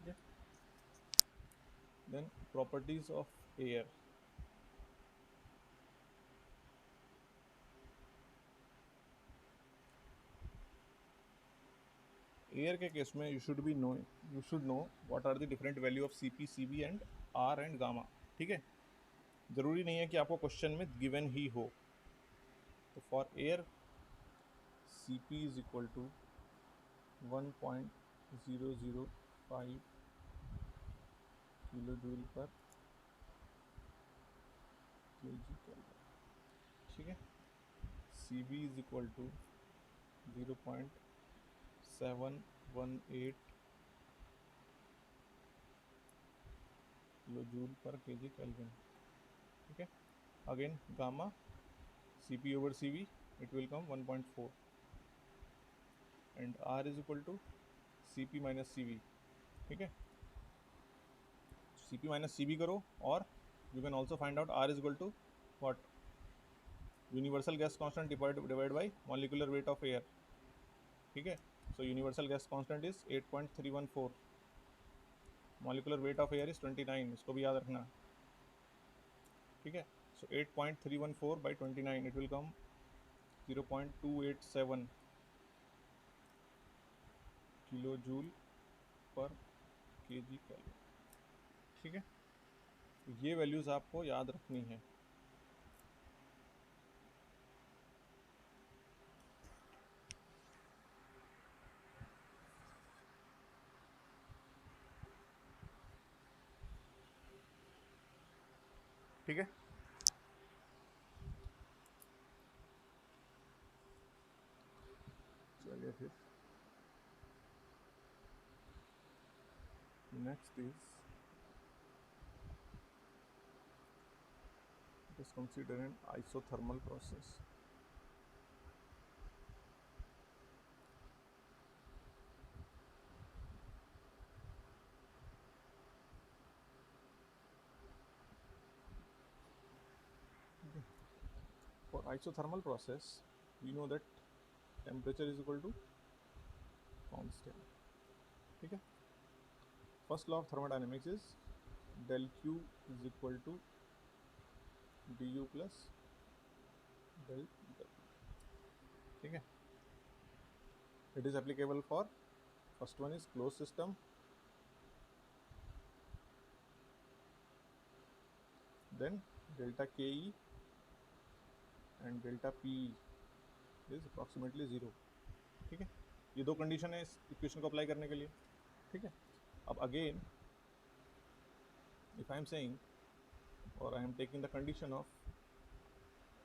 yeah. Then properties of air. Air के case में you should know what are the different value of cp, cv and r and gamma. ठीक है. जरूरी नहीं है कि आपको question में गिवन ही हो. तो for air cp is equal to 1.005 kilo joule per kg kelvin. ठीक है. cv is equal to 0.718 kilo joule per kg kelvin. ठीक है. Again gamma cp over cv, it will come 1.4 and r is equal to cp minus cv. ठीक है. cp minus cv करो और you can also find out r is equal to what? Universal gas constant divided by molecular weight of air. ठीक है. So universal gas constant is 8.314. Molecular weight of air is 29. इसको भी याद रखना. ठीक है. So 8.314 by 29, it will come 0.287 kilojoule पर kg kelvin. ठीक है. ये वैल्यूज आपको याद रखनी है. ठीक है. चलिए फिर next is let us consider an isothermal process. For isothermal process, we know that temperature is equal to constant. ठीक है. First law of thermodynamics is del Q is equal to du plus del W. ठीक है. It is applicable for, first one is closed system, then delta Ke and delta Pe is approximately 0. ठीक है. ये दो condition है इस equation को apply करने के लिए. ठीक है. अब again if I am saying, or I am taking the condition of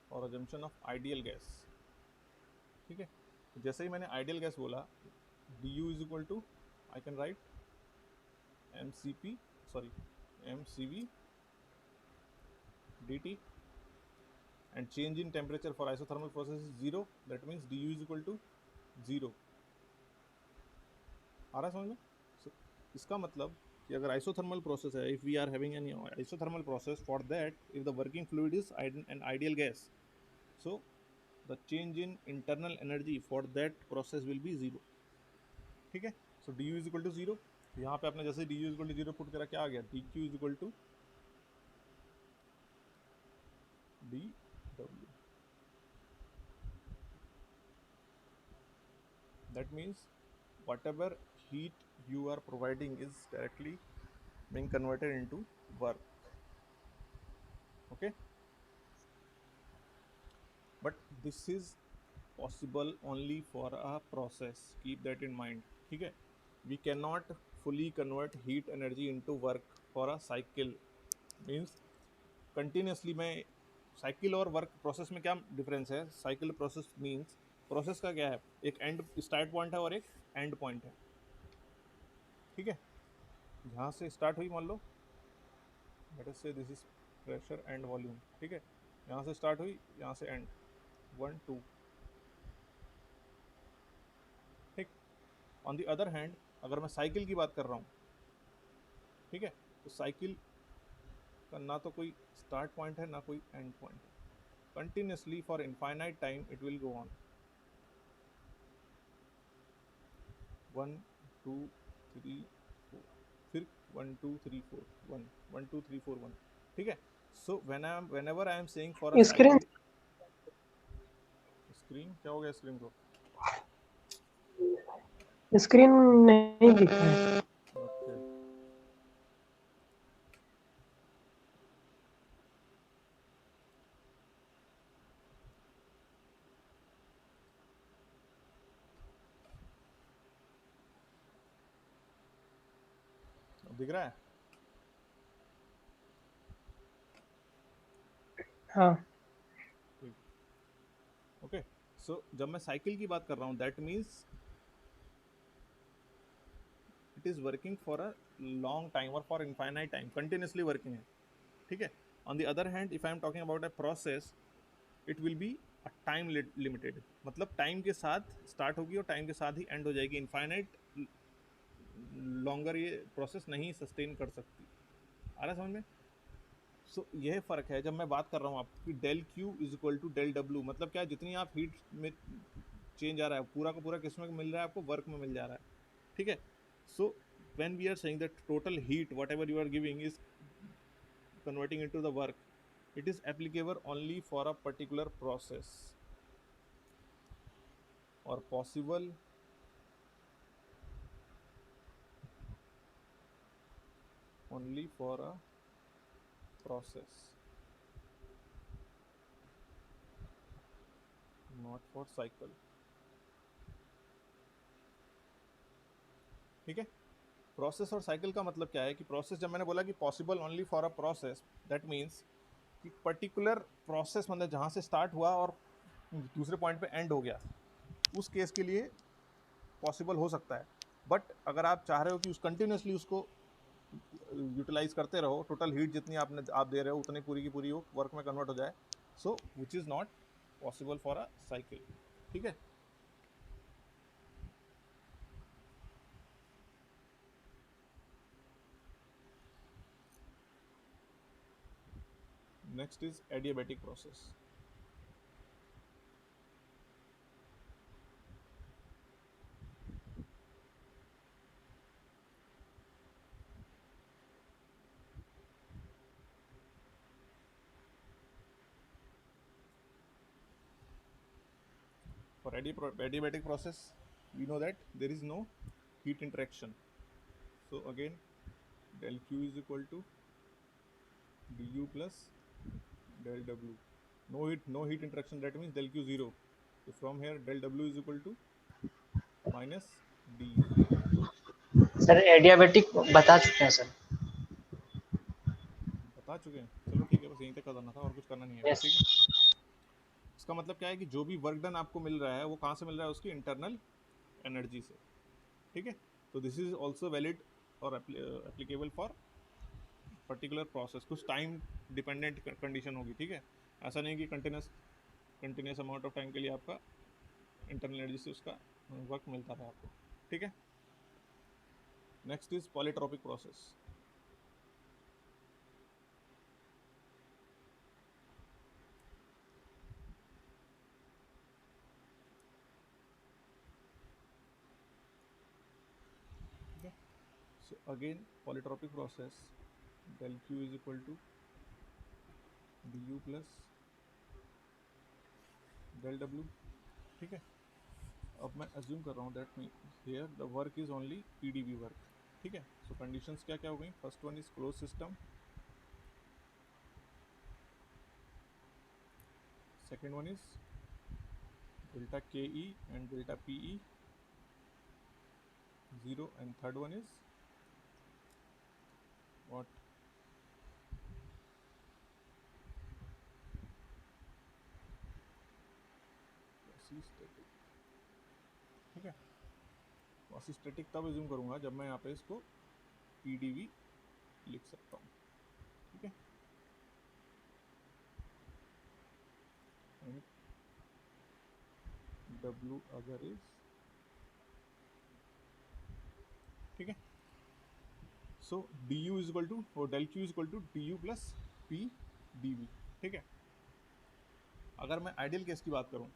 or assumption of ideal gas, ठीक है, तो जैसे ही मैंने आइडियल गैस बोला, du is equal to, I can write mcp, sorry, mcv dt, and change in temperature for isothermal process is 0, that means du is equal to 0. आ रहा है समझ में? So, इसका मतलब कि अगर isothermal process है, if we are having an isothermal process, for that if the working fluid is an ideal gas, so the change in internal energy for that process will be 0. ठीक है, so du is equal to 0. यहाँ पे आपने जैसे du is equal to 0 put करा, क्या आ गया, dq is equal to dw. That means whatever heat you are providing is directly being converted into work. Okay, but this is possible only for a process, keep that in mind. ठीक है, we cannot fully convert heat energy into work for a cycle. means continuously मैं cycle और work process में क्या difference है? Cycle process means process का क्या है, एक एंड स्टार्ट पॉइंट है और एक एंड पॉइंट है, ठीक है, यहाँ से स्टार्ट हुई, मान लो लेट अस से this is pressure and volume, ठीक है, यहाँ से स्टार्ट हुई, यहाँ से एंड 1 2, ठीक. ऑन द अदर हैंड अगर मैं साइकिल की बात कर रहा हूँ, ठीक है, तो साइकिल का ना तो कोई स्टार्ट पॉइंट है ना कोई एंड पॉइंट है, continuously for infinite time it will go on, 1 2 3 4, फिर 1 2 3 4 1 1 2 3 4 1, ठीक है. सो whenever I am saying for a screen screen, क्या हो गया स्क्रीन को? स्क्रीन नहीं दिख रहा है। ओके, दिख रहा है? हाँ ओके, सो जब मैं साइकिल की बात कर रहा हूँ, that means it is working for a long time और for infinite time, continuously working है, ठीक है. On the other hand if I am talking about a process, it will be a time limited, मतलब time के साथ start होगी और time के साथ ही एंड हो जाएगी, इनफाइनाइट लॉन्गर ये प्रोसेस नहीं सस्टेन कर सकती. आ रहा है समझ में? सो यह फ़र्क है जब मैं बात कर रहा हूँ आपकी del Q is equal to del W, मतलब क्या है, जितनी आप हीट में चेंज आ रहा है पूरा का पूरा किस में मिल रहा है आपको, वर्क में मिल जा रहा है, ठीक है. So when we are saying that total heat whatever you are giving is converting into the work, it is applicable only for a particular process or possible only for a process, not for cycle, ठीक है. Process और cycle का मतलब क्या है कि process, जब मैंने बोला कि possible only for a process, that means कि पर्टिकुलर प्रोसेस मतलब जहाँ से स्टार्ट हुआ और दूसरे पॉइंट पे एंड हो गया, उस केस के लिए पॉसिबल हो सकता है. बट अगर आप चाह रहे हो कि उस कंटिन्यूसली उसको यूटिलाइज करते रहो, टोटल हीट जितनी आप दे रहे हो उतनी पूरी की पूरी वर्क में कन्वर्ट हो जाए, so which is not possible for a cycle, ठीक है. Next is adiabatic process. For adiabatic process, we know that there is no heat interaction. So again, del Q is equal to du plus del W. No heat interaction. That means del Q 0. So from here, del W is equal to minus du. Sir adiabatic बता चुके हैं sir. बता चुके हैं, चलो ठीक है, बस यहीं तक करना था और कुछ करना नहीं है, यस ठीक है। इसका मतलब क्या है कि जो भी वर्क डन आपको मिल रहा है वो कहाँ से मिल रहा है, उसकी इंटरनल एनर्जी से, ठीक है। तो दिस इज ऑल्सो वैलिड और एप्लीकेबल फॉर पर्टिकुलर प्रोसेस, कुछ टाइम डिपेंडेंट कंडीशन होगी, ठीक है। ऐसा नहीं कि कंटिन्यूस अमाउंट ऑफ टाइम के लिए आपका इंटरनल एनर्जी से उसका वर्क मिलता रहे आपको, ठीक है। Next is polytropic process. So again polytropic process, del Q is equal to du plus del W, ठीक है। अब मैं अज्यूम कर रहा हूँ that mean here the work is only PdV work, ठीक है। सो कंडीशंस क्या क्या हो गई, first one is close system, second one is delta K E and delta P E zero, and third one is what, static, ठीक है। Static तब अज्यूम करूंगा जब मैं यहाँ पे इसको पीडीवी लिख सकता हूँ, ठीक है। एंड W अगर इज, ठीक है। So D U is equal to और del Q is equal to D U plus P D V, ठीक है। अगर मैं आइडियल केस की बात करूं,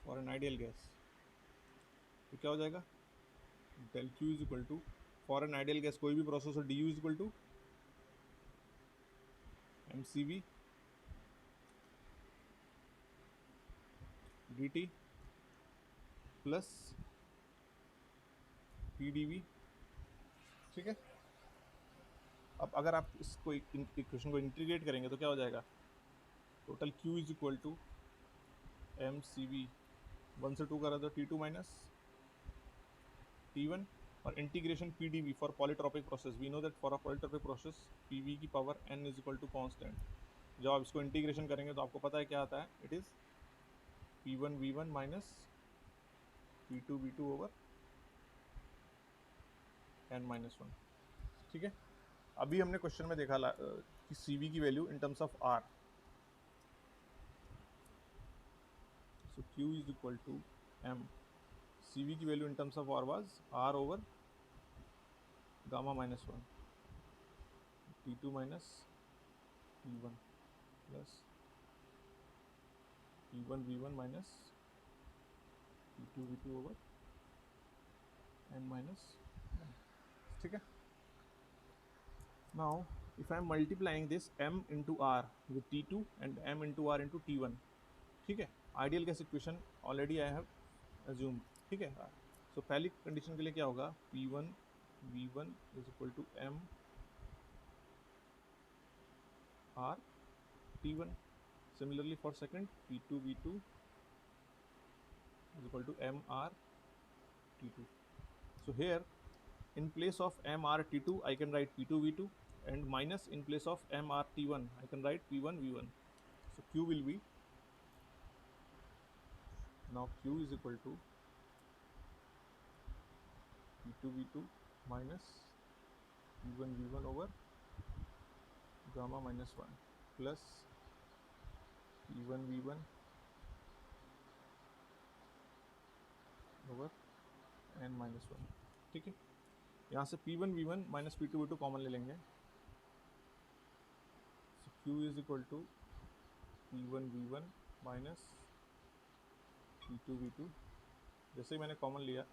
फॉर एन आइडियल गैस, तो क्या हो जाएगा, del Q is equal to, for an ideal gas कोई भी प्रोसेस हो, D U is equal to M C V D T plus P D V, ठीक है। अब अगर आप इसको इक्वेशन को इंटीग्रेट करेंगे तो क्या हो जाएगा, total Q is equal to M C V, 1 से 2 करा तो T2 माइनस T1, और integration P D V for polytropic process, we know that for a polytropic process P V की power n is equal to constant. जब आप इसको integration करेंगे तो आपको पता है क्या आता है, it is P1 V1 minus P2 V2 over n minus 1, ठीक है। अभी हमने क्वेश्चन में देखा कि CV की value in terms of R, so Q is equal to M, CV की value in terms of R was R over gamma minus 1, T2 minus P1 plus P1 V1 minus P2 V2 over n minus 1, ठीक है। Now if I am multiplying this m into r with T2 and m into r into T1, ठीक है। Ideal gas equation already I have assume, ठीक है। सो पहली condition के लिए क्या होगा, P1 V1 is equal to m r T1, similarly for second P2 V2 is equal to m r T2. So here in place of m r T2 I can write P2 V2, and minus in place of m r T1 I can write P1 V1. So Q will be, now Q is equal to P2 V2 minus P1 V1 over gamma minus 1 plus P1 V1 over n minus 1, ठीक है। यहाँ से P1 V1 minus P2 V2 common ले लेंगे, so Q is equal to P1 V1 minus P2 V2, जैसे ही मैंने common लिया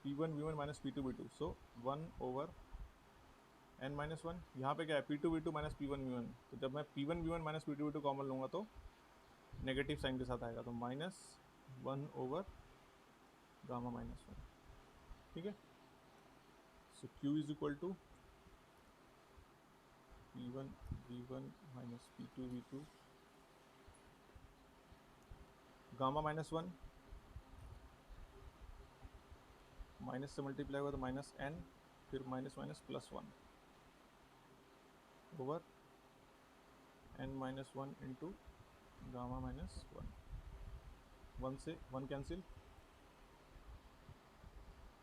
P1 V1 minus P2 V2, सो 1 ओवर n माइनस 1, यहाँ पे क्या है P2 V2 minus P1 V1, तो जब मैं P1 V1 minus P2 V2 common लूँगा तो नेगेटिव साइन के साथ आएगा, तो माइनस 1 ओवर गामा माइनस 1, ठीक है। So Q is equal to P1 V1 minus P2 V2 gamma minus 1 minus से मल्टीप्लाई हुआ तो माइनस एन, फिर minus minus plus one over N minus one into gamma minus one, one से one cancel,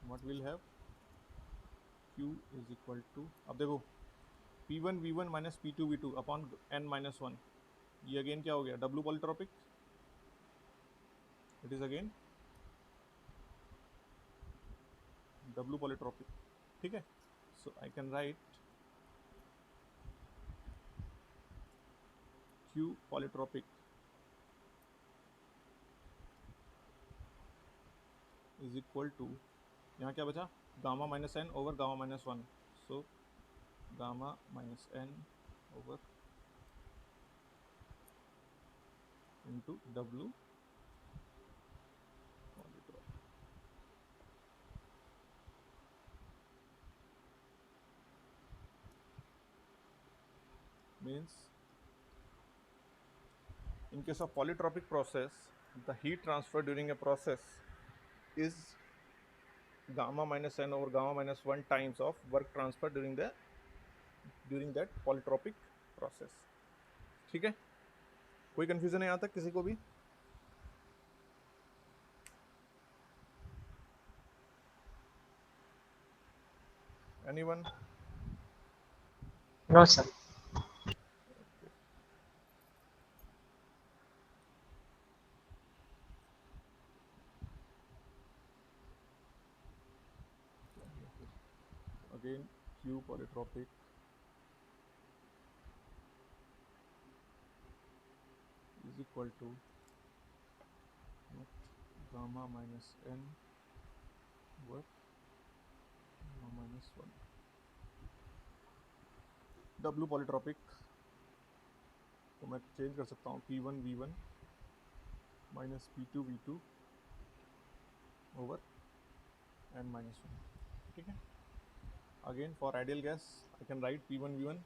what will have Q is equal to, अब देखो P1 V1 minus P2 V2 upon n minus one, ये again क्या हो गया, W polytropic, it is again W polytropic, ठीक है। So I can write Q polytropic is equal to, यहाँ क्या बचा, gamma minus N over gamma minus one, so gamma minus N over into W polytropic. Means in case of polytropic process, the heat transfer during a process is gamma minus n over gamma minus 1 times of work transfer during that polytropic process, ठीक है। कोई confusion है यहाँ तक किसी को भी? Anyone? No sir. Again Q polytropic is equal to gamma minus n over gamma minus 1, W polytropic तो मैं चेंज कर सकता हूँ P1 V1 minus P2 V2 over n minus one, ठीक है। Again for ideal gas I can write P1 V1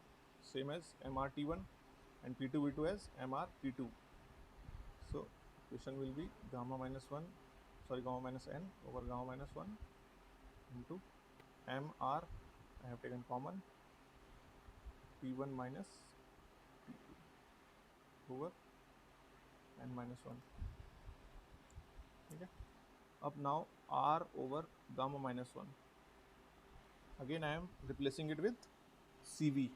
same as MRT1 and P2 V2 as MRT2, so equation will be gamma minus n over gamma minus 1 into MR, I have taken common, P1 minus P2 over n minus 1, ठीक है। अब now R over gamma minus 1, again I am replacing it with CV,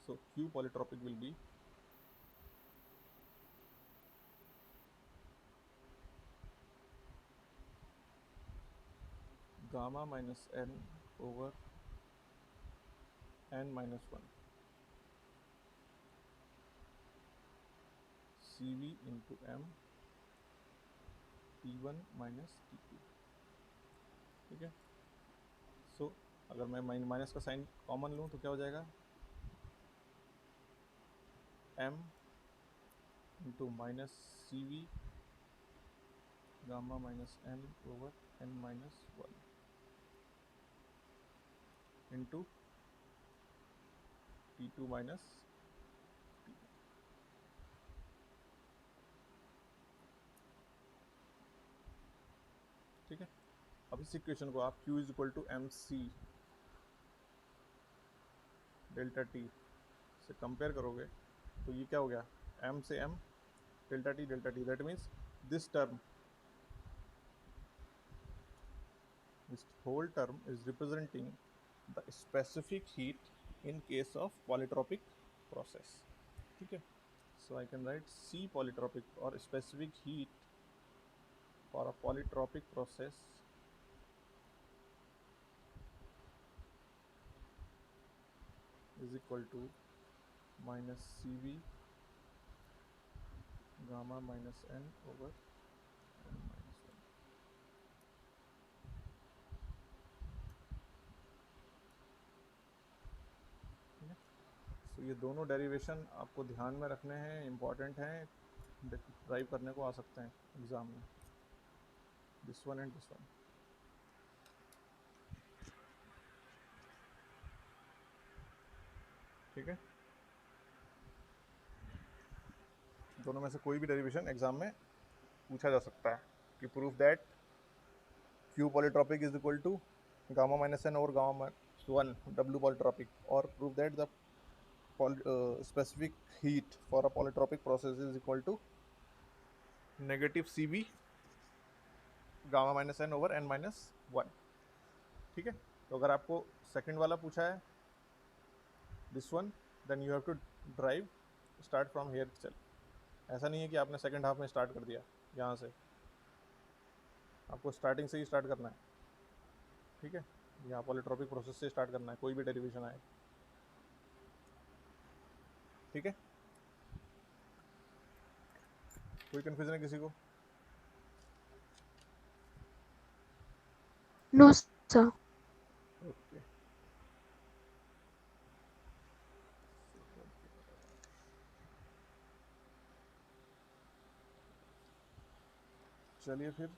so Q polytropic will be gamma minus n over n minus 1 CV into M P1 minus P2, ठीक है। सो अगर मैं minus का sign common लूँ तो क्या हो जाएगा, M into minus CV gamma minus n over n minus 1 into T2 minus T1, ठीक है। अब इस इक्वेशन को आप Q is equal to M C delta T से कंपेयर करोगे तो ये क्या हो गया, M से M delta T, that means this term, this whole term is representing the specific heat in case of polytropic process, ठीक है। So I can write C polytropic or specific heat for a polytropic process is equal to minus CV gamma minus n over n minus 1, ठीक है। So ये दोनों derivation आपको ध्यान में रखने हैं, इम्पॉर्टेंट हैं, ड्राइव करने को आ सकते हैं एग्जाम में, this one and this one, ठीक है। दोनों में से कोई भी डेरिवेशन एग्जाम में पूछा जा सकता है कि proof that Q polytropic is equal to gamma minus n over gamma minus 1 W polytropic, or prove that the specific heat for a polytropic process is equal to negative CV gamma minus N over N minus one. ठीक है, तो अगर आपको second वाला पूछा है this one, then you have to derive start from here self. ऐसा नहीं है कि आपने सेकंड हाफ में स्टार्ट कर दिया यहाँ से, आपको स्टार्टिंग से ही स्टार्ट करना है। ठीक है, यहाँ पॉलीट्रॉपिक प्रोसेस से स्टार्ट करना है, कोई भी डेरिवेशन आए। ठीक है, कोई कंफ्यूजन है किसी को? No, sir. ओके, चलिए फिर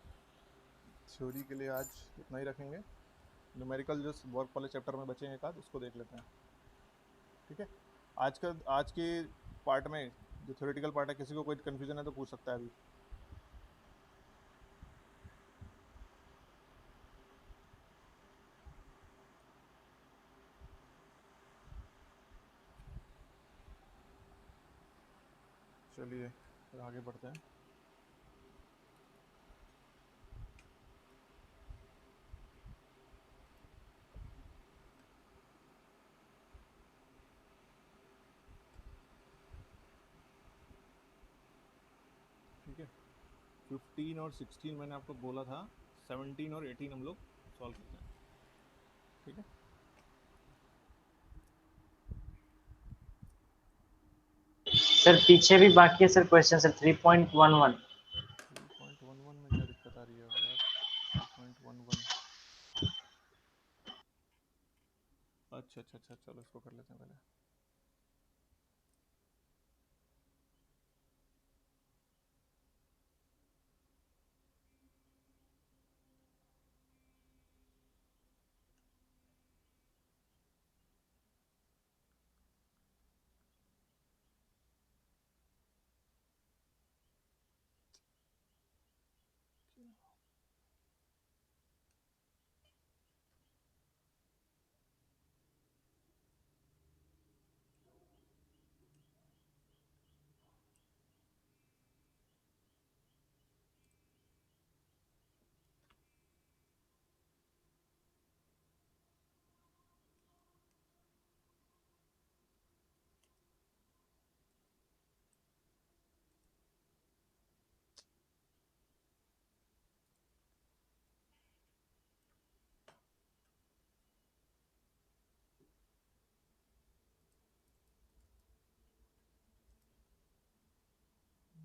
थ्योरी के लिए आज इतना ही रखेंगे। न्यूमेरिकल जो वर्क वाले चैप्टर में बचे हैं एक आध, उसको देख लेते हैं। ठीक है, आज के पार्ट में जो थ्योरेटिकल पार्ट है, किसी को कोई कंफ्यूजन है तो पूछ सकता है अभी। चलिए फिर आगे बढ़ते हैं। ठीक है, 15 और 16 मैंने आपको बोला था, 17 और 18 हम लोग सॉल्व करते हैं। ठीक है, सर पीछे भी बाकी है सर क्वेश्चन सर 3.11। 3.11 में क्या दिक्कत आ रही है यार? 3.11, अच्छा, चलो इसको कर लेते हैं पहले।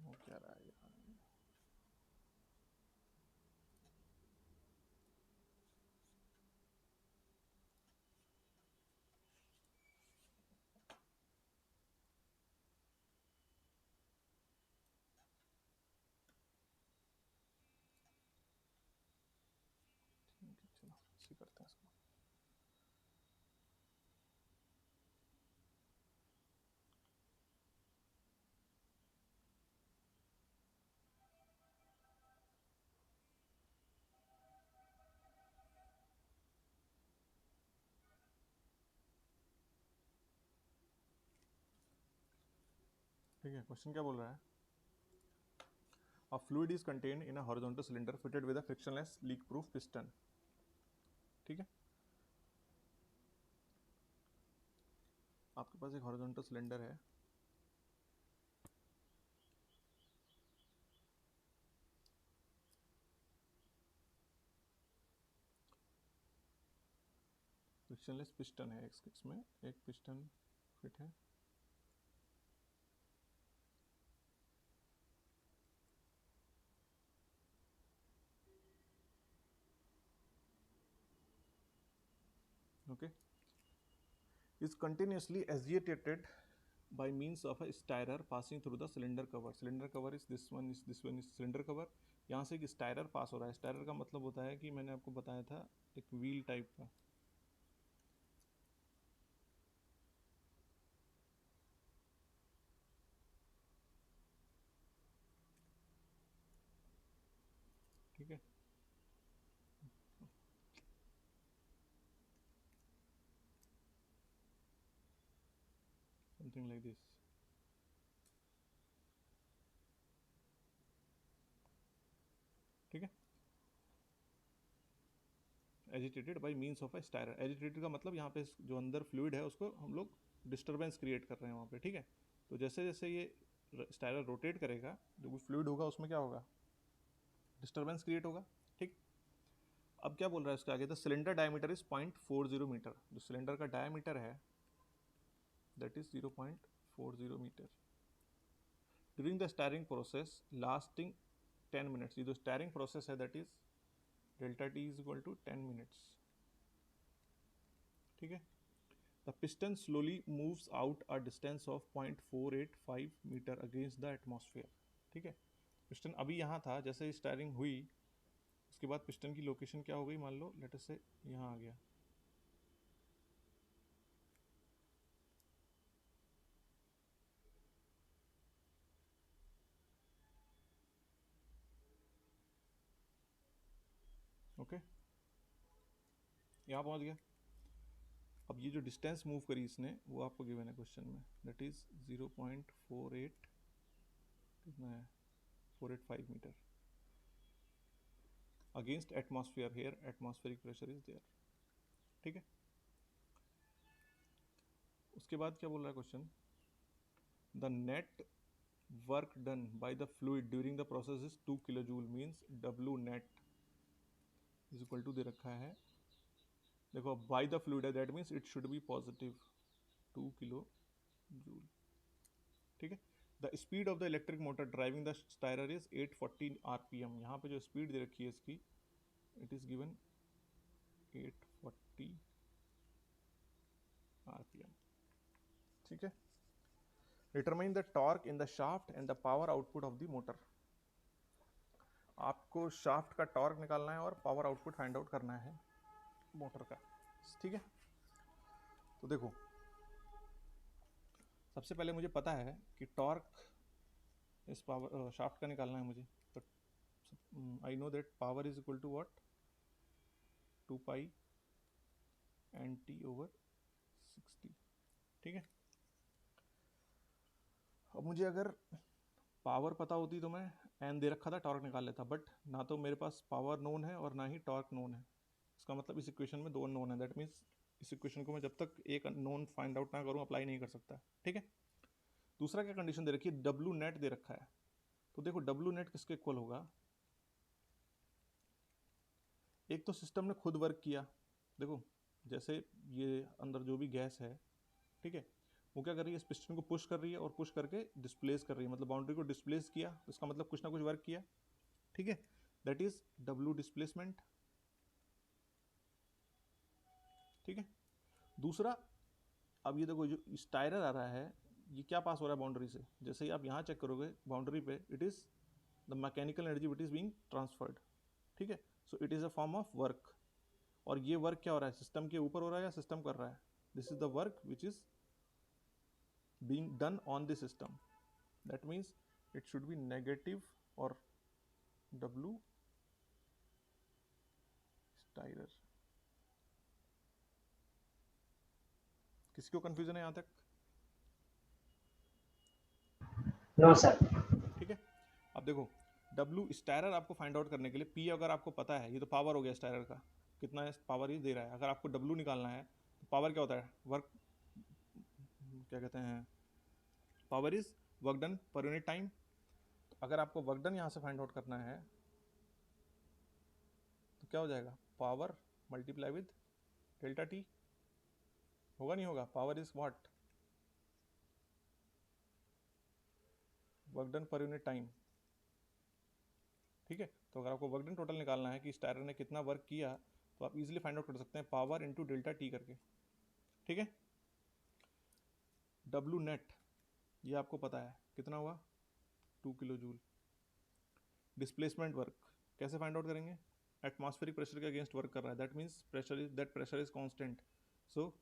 वो क्या रहा है यार? ठीक है, चलो इसी करते हैं इसको। ठीक है, क्वेश्चन क्या बोल रहा है? A fluid is contained in a horizontal cylinder fitted with a frictionless leak-proof piston. ठीक है, आपके पास एक हॉरिजॉन्टल सिलेंडर है, फ्रिक्शनलेस पिस्टन है, इसमें एक पिस्टन फिट है। Okay, is continuously agitated by means of a stirrer passing through the cylinder cover. Cylinder cover is this one is cylinder cover। यहाँ से एक स्टायरर पास हो रहा है। स्टायरर का मतलब होता है कि मैंने आपको बताया था एक व्हील टाइप का। ठीक है, something like this. ठीक है, agitated by means of a stirrer. Agitated का मतलब यहाँ पे जो अंदर फ्लूइड है उसको हम लोग डिस्टर्बेंस क्रिएट कर रहे हैं वहाँ पे. ठीक है, तो जैसे जैसे ये स्टायरर रोटेट करेगा, जो भी फ्लूइड होगा उसमें क्या होगा, डिस्टर्बेंस क्रिएट होगा. ठीक, अब क्या बोल रहा है उसके आगे, the cylinder diameter is 0.40 metre. जो सिलेंडर का डायमीटर है that is 0.40 metre. During the stirring process lasting 10 minutes. ये जो स्टायरिंग प्रोसेस है that is delta T is equal to 10 minutes. ठीक है, the piston slowly moves out a distance of 0.485 metre against the atmosphere. ठीक है, piston अभी यहाँ था, जैसे स्टायरिंग हुई उसके बाद पिस्टन की लोकेशन क्या हो गई, मान लो लेट अस से यहाँ आ गया. ओके, यहाँ पहुँच गया. अब ये जो डिस्टेंस मूव करी इसने वो आपको गिवन है क्वेश्चन में, दैट इज 0.48 कितना है 485 metre against atmosphere. Here atmospheric pressure is there. ठीक है, उसके बाद क्या बोल रहा है question, the net work done by the fluid during the process is 2 kilo joule. Means W net is equal to दे रखा है, देखो बाय द फ्लूइड है that means it should be positive 2 kilo joule. ठीक है, the speed of the electric motor driving the stirrer is 840 RPM. यहाँ पे जो स्पीड दे रखी है इसकी इट इज गिवन 840 आरपीएम. ठीक है, determine the torque in the shaft and the power output of the motor. आपको शाफ्ट का टॉर्क निकालना है और पावर आउटपुट फाइंड आउट करना है मोटर का. ठीक है, तो देखो सबसे पहले मुझे पता है कि टॉर्क इस पावर शाफ्ट का निकालना है मुझे. तो I know that power is equal to what 2 pi N T over 60. ठीक है, अब मुझे अगर पावर पता होती तो मैं एन दे रखा था टॉर्क निकाल लेता, बट ना तो मेरे पास पावर नोन है और ना ही टॉर्क नोन है. इसका मतलब इस इक्वेशन में 2 नोन है. दैट मीन्स इस इक्वेशन को मैं जब तक एक नोन फाइंड आउट ना करूँ अप्लाई नहीं कर सकता. ठीक है, दूसरा क्या कंडीशन दे रखी है, डब्ल्यू नेट दे रखा है. तो देखो डब्ल्यू नेट किसके इक्वल होगा, एक तो सिस्टम ने खुद वर्क किया. देखो जैसे ये अंदर जो भी गैस है, ठीक है, वो क्या कर रही है, इस पिस्टन को पुश कर रही है और पुश करके डिस्प्लेस कर रही है, मतलब बाउंड्री को डिस्प्लेस किया, तो इसका मतलब कुछ ना कुछ वर्क किया. ठीक है, दैट इज डब्ल्यू डिस्प्लेसमेंट. ठीक है, दूसरा अब ये देखो जो स्टायरर आ रहा है ये क्या पास हो रहा है बाउंड्री से, जैसे ही आप यहाँ चेक करोगे बाउंड्री पे it is the mechanical energy which is being transferred. ठीक है, so it is a form of work. और ये वर्क क्या हो रहा है, सिस्टम के ऊपर हो रहा है या सिस्टम कर रहा है, this is the work which is being done on the system. That means it should be negative or W stirrer. किसी को कंफ्यूजन है यहाँ तक? No sir. ठीक है, अब देखो W स्टायरर आपको फाइंड आउट करने के लिए P अगर आपको पता है, ये तो पावर हो गया स्टायरर का, कितना पावर ये दे रहा है. अगर आपको W निकालना है तो पावर क्या होता है, वर्क क्या कहते हैं, power is work done per unit time. तो अगर आपको वर्क डन यहाँ से फाइंड आउट करना है तो क्या हो जाएगा, power multiply with delta T. होगा नहीं होगा, power is what, work done per unit time. ठीक है, तो अगर आपको वर्क डन टोटल निकालना है कि स्टायरर ने कितना वर्क किया तो आप इजीली फाइंड आउट कर सकते हैं पावर इनटू डेल्टा टी करके. ठीक है, डब्ल्यू नेट ये आपको पता है कितना हुआ 2 किलो जूल. डिस्प्लेसमेंट वर्क कैसे फाइंड आउट करेंगे, एटमॉस्फेरिक प्रेशर के अगेंस्ट वर्क कर रहा है, that means pressure is constant. So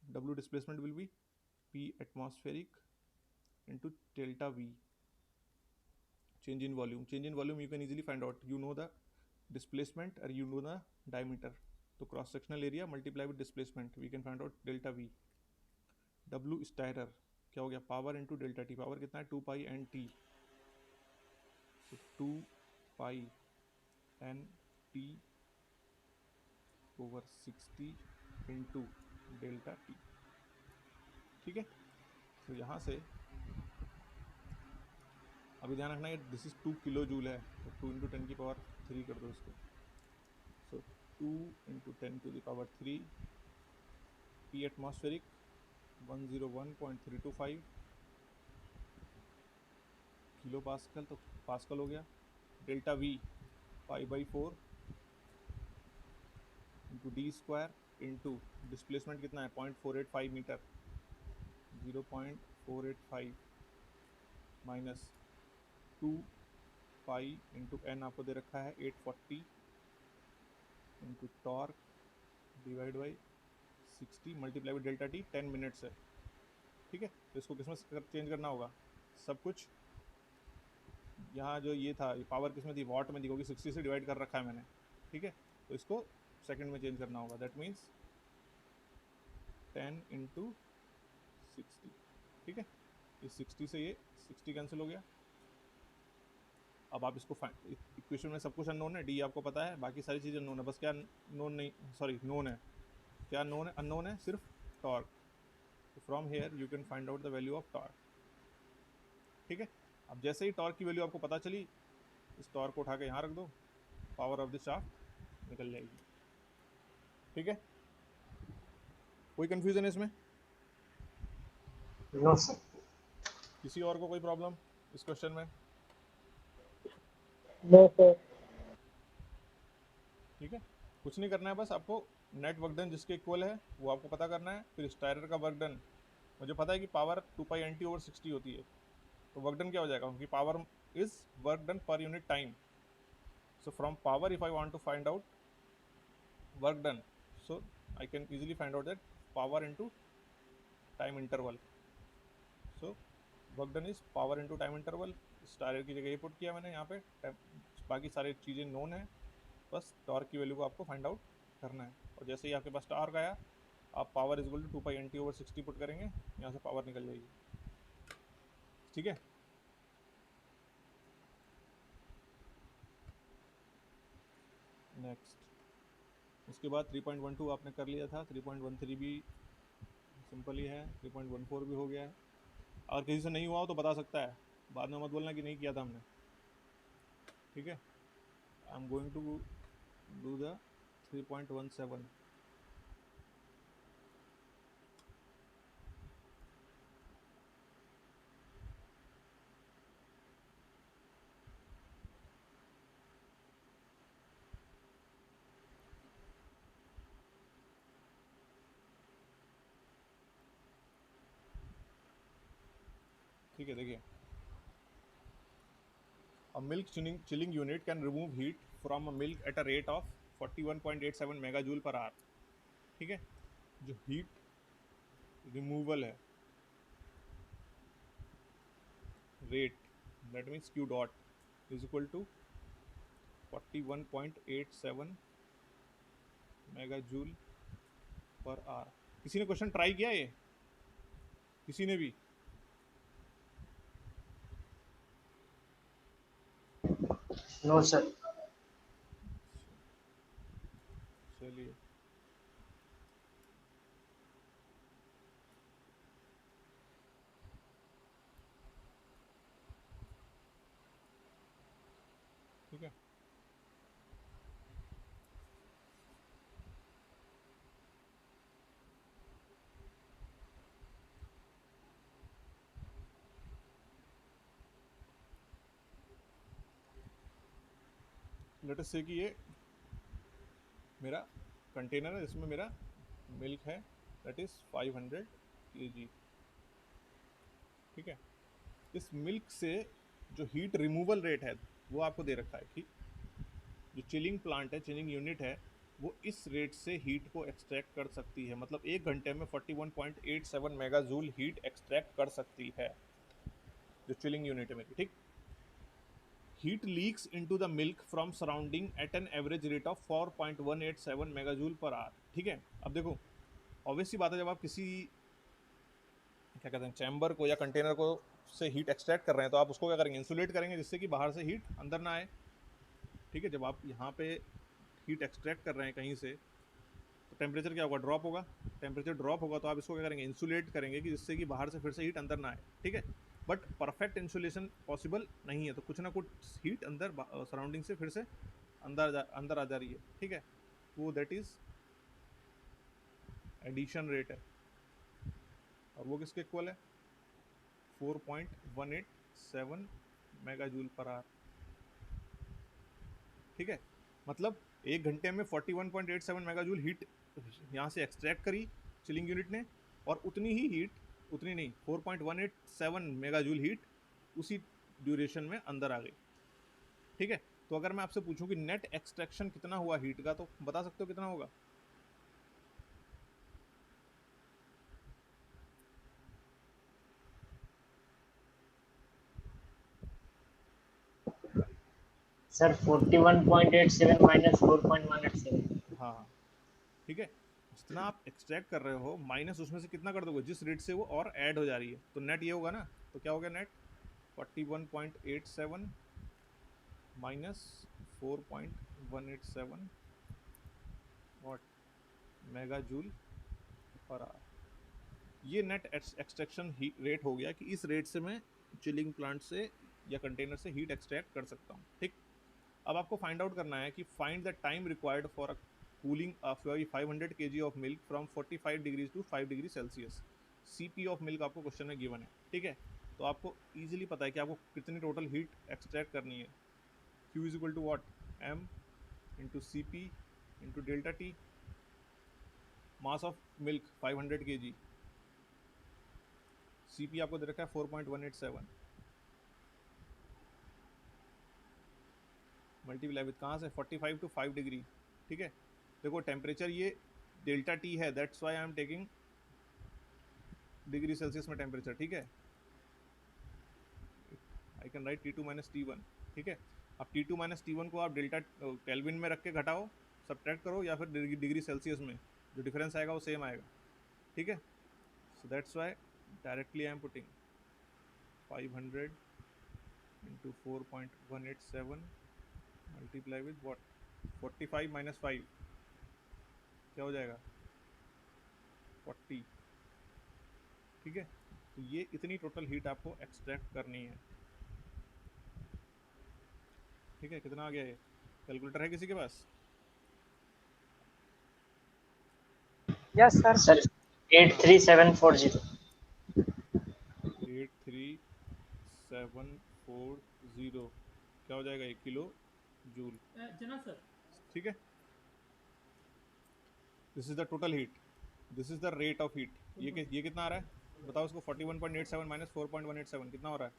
W displacement will be P atmospheric into delta we. change in volume you can easily find out, you know the displacement or you know the diameter, तो cross sectional area multiply with displacement we can find out delta V. W stirrer क्या हो गया, power into delta T, power कितना है 2 pi N T, तो 2 pi N T over 60 into delta T. ठीक है, तो यहाँ से अभी ध्यान रखना है दिस इज 2 किलो जूल है, तो 2 इंटू 10 की पावर 3 कर दो इसको, सो 2 into 10 to the power 3, P atmospheric 101.325 kilo pascal, तो पास्कल हो गया। Delta V pi by 4 into D square into displacement कितना है 0.485 metre, 0.485 minus 2 pi into N आपको दे रखा है 840 into torque divide by 60 multiply with delta T, 10 minutes है। ठीक है, तो इसको किस में चेंज करना होगा, सब कुछ यहाँ जो ये था, ये पावर किस में थी, वॉट में थी, क्योंकि 60 से डिवाइड कर रखा है मैंने। ठीक है, तो इसको सेकंड में चेंज करना होगा, दैट मीन्स 10 इंटू 60। ठीक है, ये 60 से ये 60 कैंसिल हो गया। अब आप इसको इक्वेशन में सब कुछ अननोन है, डी आपको पता है, बाकी सारी चीज़ें नोन है, बस क्या नोन नहीं, सॉरी नोन है, क्या नोन है, अननोन है सिर्फ टॉर्क। तो from here you can find out the value of torque. ठीक है, अब जैसे ही टॉर्क की वैल्यू आपको पता चली, इस टॉर्क को उठा के यहाँ रख दो, पावर ऑफ द शाफ्ट निकल जाएगी। ठीक है, कोई कंफ्यूजन है इसमें, नो सर। किसी और को कोई प्रॉब्लम इस क्वेश्चन में? No sir. ठीक है, कुछ नहीं करना है, बस आपको नेट वर्क डन जिसके इक्वल है वो आपको पता करना है। फिर स्टायरर का वर्क डन, मुझे पता है कि power 2 pi N T over 60 होती है, तो वर्क डन क्या हो जाएगा, क्योंकि power is work done per unit time. So from power if I want to find out work done, so I can easily find out that power into time interval. So work done is power into time interval. Stirrer की जगह ये put किया मैंने यहाँ पे, बाकी सारी चीज़ें नोन है, बस टॉर्क की वैल्यू को आपको फाइंड आउट करना है। और जैसे ही आपके पास टॉर्क आया, आप power is equal to 2 pi N T over 60 put करेंगे, यहाँ से पावर निकल जाएगी। ठीक है, नेक्स्ट उसके बाद 3.12 आपने कर लिया था, 3.13 भी सिंपल ही है, 3.14 भी हो गया है। अगर किसी से नहीं हुआ हो तो बता सकता है, बाद में मत बोलना कि नहीं किया था हमने। ठीक है, I am going to do the 3.17। ठीक है, देखिए, a milk chilling unit can remove heat from a milk at a rate of 41.87 megajoule per hour. ठीक है, जो हीट रिमूवल है rate, that means Q dot is equal to 41.87 megajoule per hour. किसी ने question try किया ये, किसी ने भी? No sir. चलिए, ठीक है, लेट अस से कि ये मेरा कंटेनर है जिसमें मेरा मिल्क है, दैट इज 500 kg। ठीक है, इस मिल्क से जो हीट रिमूवल रेट है वो आपको दे रखा है कि जो चिलिंग प्लांट है, चिलिंग यूनिट है, वो इस रेट से हीट को एक्सट्रैक्ट कर सकती है, मतलब 1 घंटे में 41.87 मेगाजूल हीट एक्सट्रैक्ट कर सकती है जो चिलिंग यूनिट है मेरी। ठीक, heat leaks into the milk from surrounding at an average rate of 4.187 megajoule per hour. ठीक है, अब देखो, ऑब्वियसली बात है, जब आप किसी क्या कहते हैं, चैम्बर को या कंटेनर को से हीट एक्सट्रैक्ट कर रहे हैं, तो आप उसको क्या करेंगे, इंसुलेट करेंगे जिससे कि बाहर से हीट अंदर ना आए। ठीक है, जब आप यहाँ पे हीट एक्सट्रैक्ट कर रहे हैं कहीं से, तो टेम्परेचर क्या होगा, ड्रॉप होगा। टेम्परेचर ड्रॉप होगा तो आप इसको क्या करेंगे, इंसुलेट करेंगे कि जिससे कि बाहर से फिर से हीट अंदर ना आए। ठीक है, बट परफेक्ट इंसुलेशन पॉसिबल नहीं है, तो कुछ ना कुछ हीट अंदर सराउंडिंग से फिर से अंदर आ जा रही है। ठीक है, वो दैट इज एडिशन रेट है, और वो किसके इक्वल है, 4.187 मेगा जूल पर आवर। ठीक है, मतलब 1 घंटे में 41.87 मेगा जूल हीट यहाँ से एक्सट्रैक्ट करी चिलिंग यूनिट ने, और उतनी ही हीट, उतनी नहीं, 4.187 मेगा जूल हीट उसी ड्यूरेशन में अंदर आ गई। ठीक है, तो अगर मैं आपसे पूछूं कि नेट एक्सट्रैक्शन कितना हुआ हीट का, तो बता सकते हो कितना होगा? Sir 41.87 minus 4.187। हाँ हाँ, ठीक है, जितना आप एक्सट्रैक्ट कर रहे हो माइनस उसमें से कितना कर दोगे जिस रेट से वो और ऐड हो जा रही है, तो नेट ये होगा ना। तो क्या हो गया net, 41.87 minus 4.187 what mega joule per our. ये नेट एक्सट्रैक्शन रेट हो गया कि इस रेट से मैं चिलिंग प्लांट से या कंटेनर से हीट एक्सट्रैक्ट कर सकता हूँ। ठीक, अब आपको फाइंड आउट करना है कि find the time required for a cooling of 500 kg of milk from 45 degrees to 5 degree Celsius. CP of milk आपको क्वेश्चन में गिवन है। ठीक है, तो आपको इजीली पता है कि आपको कितनी टोटल हीट एक्सट्रैक्ट करनी है। Q is equal to what, M into C P into delta T, mass of milk 500 kg, C P आपको दे रखा है 4.187, मल्टीप्लाई विद कहाँ से, 45 टू 5 डिग्री। ठीक है, देखो टेम्परेचर ये डेल्टा टी है, that's Y I am taking degree Celsius में टेम्परेचर। ठीक है, आई can right T2 minus T1। ठीक है, अब T2 माइनस T1 को आप डेल्टा केल्विन में रख के घटाओ, सब्ट्रैक्ट करो, या फिर डिग्री सेल्सियस में, जो डिफरेंस आएगा वो सेम आएगा। ठीक है, so that's why directly I am putting 500 into 4.187 multiply with what, 45 minus 5 क्या हो जाएगा, 40। ठीक है, तो ये इतनी टोटल हीट आपको एक्सट्रैक्ट करनी है। ठीक है, कितना आ गया ये, कैलकुलेटर है किसी के पास? Yes sir. सर 83740। 83740 क्या हो जाएगा, 1 किलो जूल। ठीक है, this is the total heat, this is the rate of heat. ये कितना आ रहा है बताओ इसको, 41.87 माइनस 4.187 कितना हो रहा है?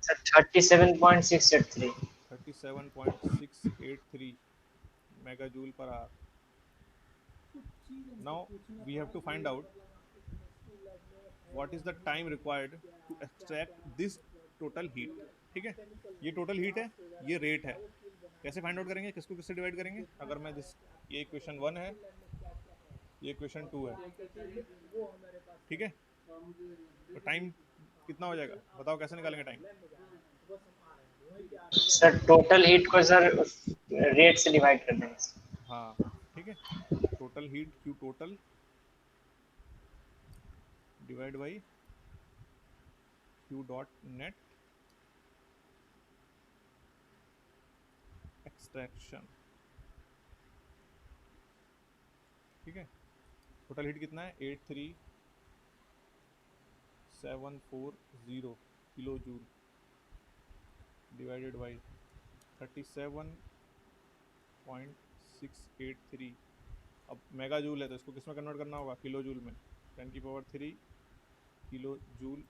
Sir 37.683। 37.683 mega joule per hour. Now we have to find out what is the time required to extract this total heat. ठीक है, ये टोटल हीट है, ये रेट है। कैसे फाइंड आउट करेंगे, किसको किससे डिवाइड करेंगे? अगर मैं जिस, ये इक्वेशन 1 है, ये इक्वेशन 2 है। ठीक है, तो टाइम कितना हो जाएगा बताओ, कैसे निकालेंगे टाइम? सर टोटल हीट को सर रेट से डिवाइड कर देंगे। हाँ, ठीक है, total heat Q total divide by Q dot net extraction. ठीक है, टोटल हीट कितना है, 83740 किलो जूल डिवाइडेड बाई 37.683। अब मेगा जूल है तो इसको किस में कन्वर्ट करना होगा, किलो जूल में, 10⁻³ किलो जूल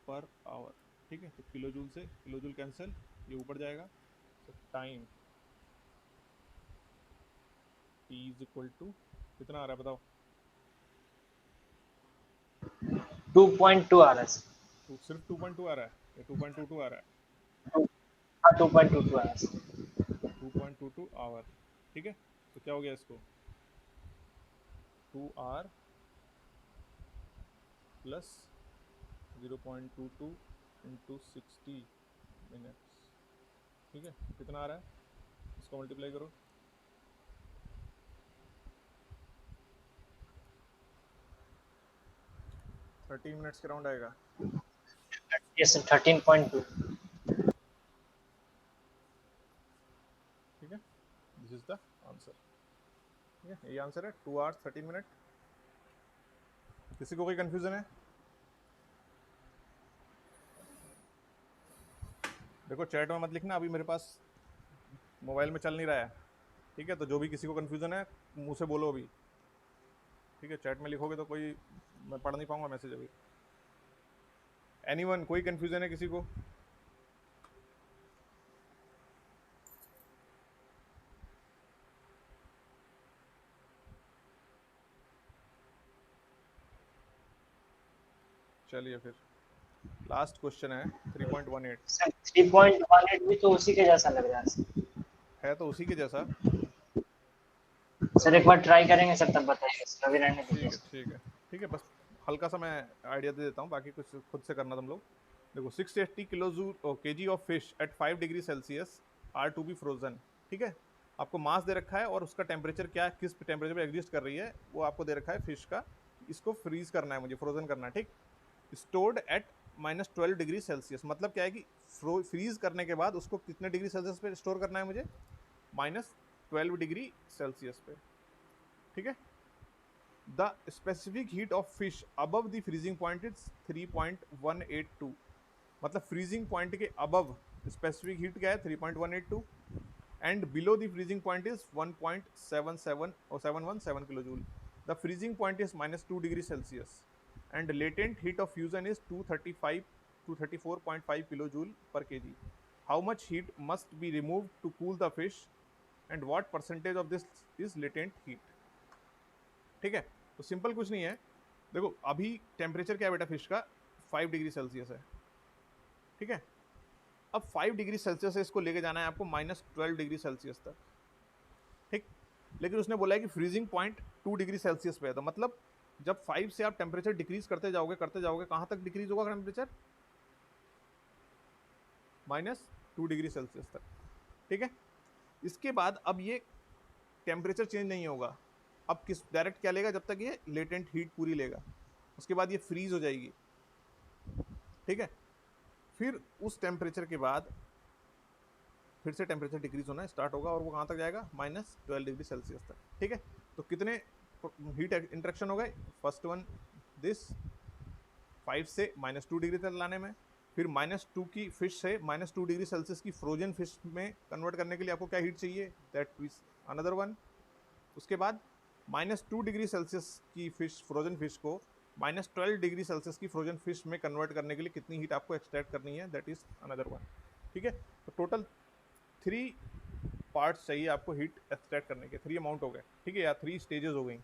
पर आवर। ठीक है, तो किलो जूल से किलो जूल कैंसिल, ये ऊपर जाएगा। तो time T is equal to कितना आ रहा है बताओ? 2.2 आ रहा है सर। सिर्फ 2.2 आ रहा है या 2.22 आ रहा है? 2.22 आ रहा है सर। 2.22 आवर। ठीक है, तो क्या हो गया इसको, 2 आवर प्लस 0.22 इंटू 60 मिनट्स, ठीक है। कितना आ रहा है, इसको मल्टीप्लाई करो। थर्टी मिनट्स के राउंड आएगा। Yes sir 13.2। ठीक है, दिस इज द आंसर। ठीक है, ये आंसर है 2 आवर्स 13 मिनट। किसी को कोई कंफ्यूजन है? देखो चैट में मत लिखना, अभी मेरे पास मोबाइल में चल नहीं रहा है, ठीक है। तो जो भी किसी को कंफ्यूजन है मुंह से बोलो अभी, ठीक है। चैट में लिखोगे तो कोई, मैं पढ़ नहीं पाऊंगा मैसेज अभी। एनीवन, कोई कंफ्यूजन है किसी को? चलिए फिर लास्ट क्वेश्चन है 3.18। सर 3.18 भी तो उसी के जैसा लग रहा है सर। है तो उसी के जैसा। सर एक बार ट्राई करेंगे सर, तब बताइए सर। अभी रहने ठीक दीजिए। है ठीक है ठीक है, बस हल्का सा मैं आइडिया दे देता हूँ, बाकी कुछ खुद से करना तुम लोग। देखो 680 kg of fish at 5 degree Celsius are to be frozen, ठीक है। आपको मास दे रखा है और उसका टेम्परेचर क्या, किस टेम्परेचर पे एग्जिस्ट कर रही है वो आपको दे रखा है फिश का। इसको फ्रीज करना है मुझे, फ्रोजन करना है, ठीक। स्टोर्ड एट -12 डिग्री सेल्सियस, मतलब क्या है कि फ्रीज करने के बाद उसको कितने डिग्री सेल्सियस पे स्टोर करना है मुझे, -12 डिग्री सेल्सियस पे, ठीक है। The specific heat of fish above the freezing point is 3.182, मतलब फ्रीजिंग पॉइंट के अबव स्पेसिफिक हीट क्या है 3.182, and below the freezing point is 1.77 or 717 kilo joule. The freezing point is -2 degree Celsius and latent heat of fusion is 235 to 34.5 kilojoule per kg. How much heat must be removed to cool the fish and what percentage of this is latent heat? ठीक है, तो simple कुछ नहीं है। देखो अभी temperature क्या है बेटा फिश का, 5 डिग्री सेल्सियस है, ठीक है। अब 5 डिग्री सेल्सियस से इसको लेके जाना है आपको -12 डिग्री सेल्सियस तक, ठीक। लेकिन उसने बोला है कि फ्रीजिंग पॉइंट 2 डिग्री सेल्सियस पे है, तो मतलब जब 5 से आप टेम्परेचर डिक्रीज करते जाओगे कहां तक डिक्रीज होगा टेम्परेचर, -2 डिग्री सेल्सियस तक, ठीक है। इसके बाद अब ये टेम्परेचर चेंज नहीं होगा, अब किस डायरेक्ट क्या लेगा, जब तक ये लेटेंट हीट पूरी लेगा, उसके बाद ये फ्रीज हो जाएगी, ठीक है। फिर उस टेम्परेचर के बाद फिर से टेम्परेचर डिक्रीज होना स्टार्ट होगा और वो कहां तक जाएगा, -12 डिग्री सेल्सियस तक, ठीक है। तो कितने हीट इंटरेक्शन हो गए, फर्स्ट वन दिस 5 से -2 डिग्री तक लाने में, फिर -2 की फिश से -2 डिग्री सेल्सियस की फ्रोजन फिश में कन्वर्ट करने के लिए आपको क्या हीट चाहिए, दैट इज अनदर वन। उसके बाद -2 डिग्री सेल्सियस की फिश, फ्रोजन फिश को -12 डिग्री सेल्सियस की फ्रोजन फिश में कन्वर्ट करने के लिए कितनी हीट आपको एक्सट्रैक्ट करनी है, दैट इज अनदर वन, ठीक है। तो टोटल 3 पार्ट्स चाहिए आपको हीट एक्सट्रैक्ट करने के, 3 अमाउंट हो गए, ठीक है, या 3 स्टेजेस हो गई,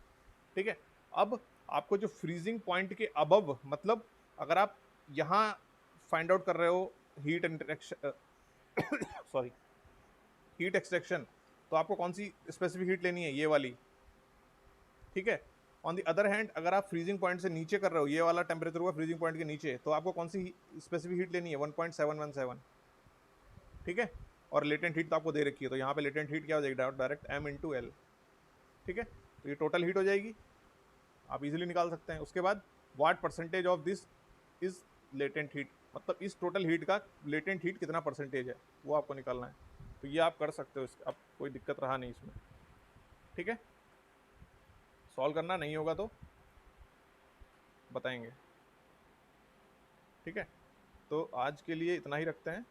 ठीक है। अब आपको जो फ्रीजिंग पॉइंट के अबव, मतलब अगर आप यहाँ फाइंड आउट कर रहे हो heat interaction sorry heat extraction, तो आपको कौन सी स्पेसिफिक हीट लेनी है, ये वाली, ठीक है। ऑन द अदर हैंड अगर आप फ्रीजिंग पॉइंट से नीचे कर रहे हो, ये वाला टेम्परेचर हुआ फ्रीजिंग पॉइंट के नीचे, तो आपको कौन सी स्पेसिफिक हीट लेनी है, 1.717, ठीक है। और लेटेंट हीट तो आपको दे रखी है, तो यहाँ पे लेटेंट हीट क्या हो जाएगी, डायरेक्ट m/L, ठीक है। तो ये टोटल हीट हो जाएगी, आप इजीली निकाल सकते हैं। उसके बाद what percentage of this is latent heat, मतलब इस टोटल हीट का लेटेंट हीट कितना परसेंटेज है वो आपको निकालना है। तो ये आप कर सकते हो, अब कोई दिक्कत रहा नहीं इसमें, ठीक है। सॉल्व करना नहीं होगा तो बताएंगे, ठीक है। तो आज के लिए इतना ही रखते हैं।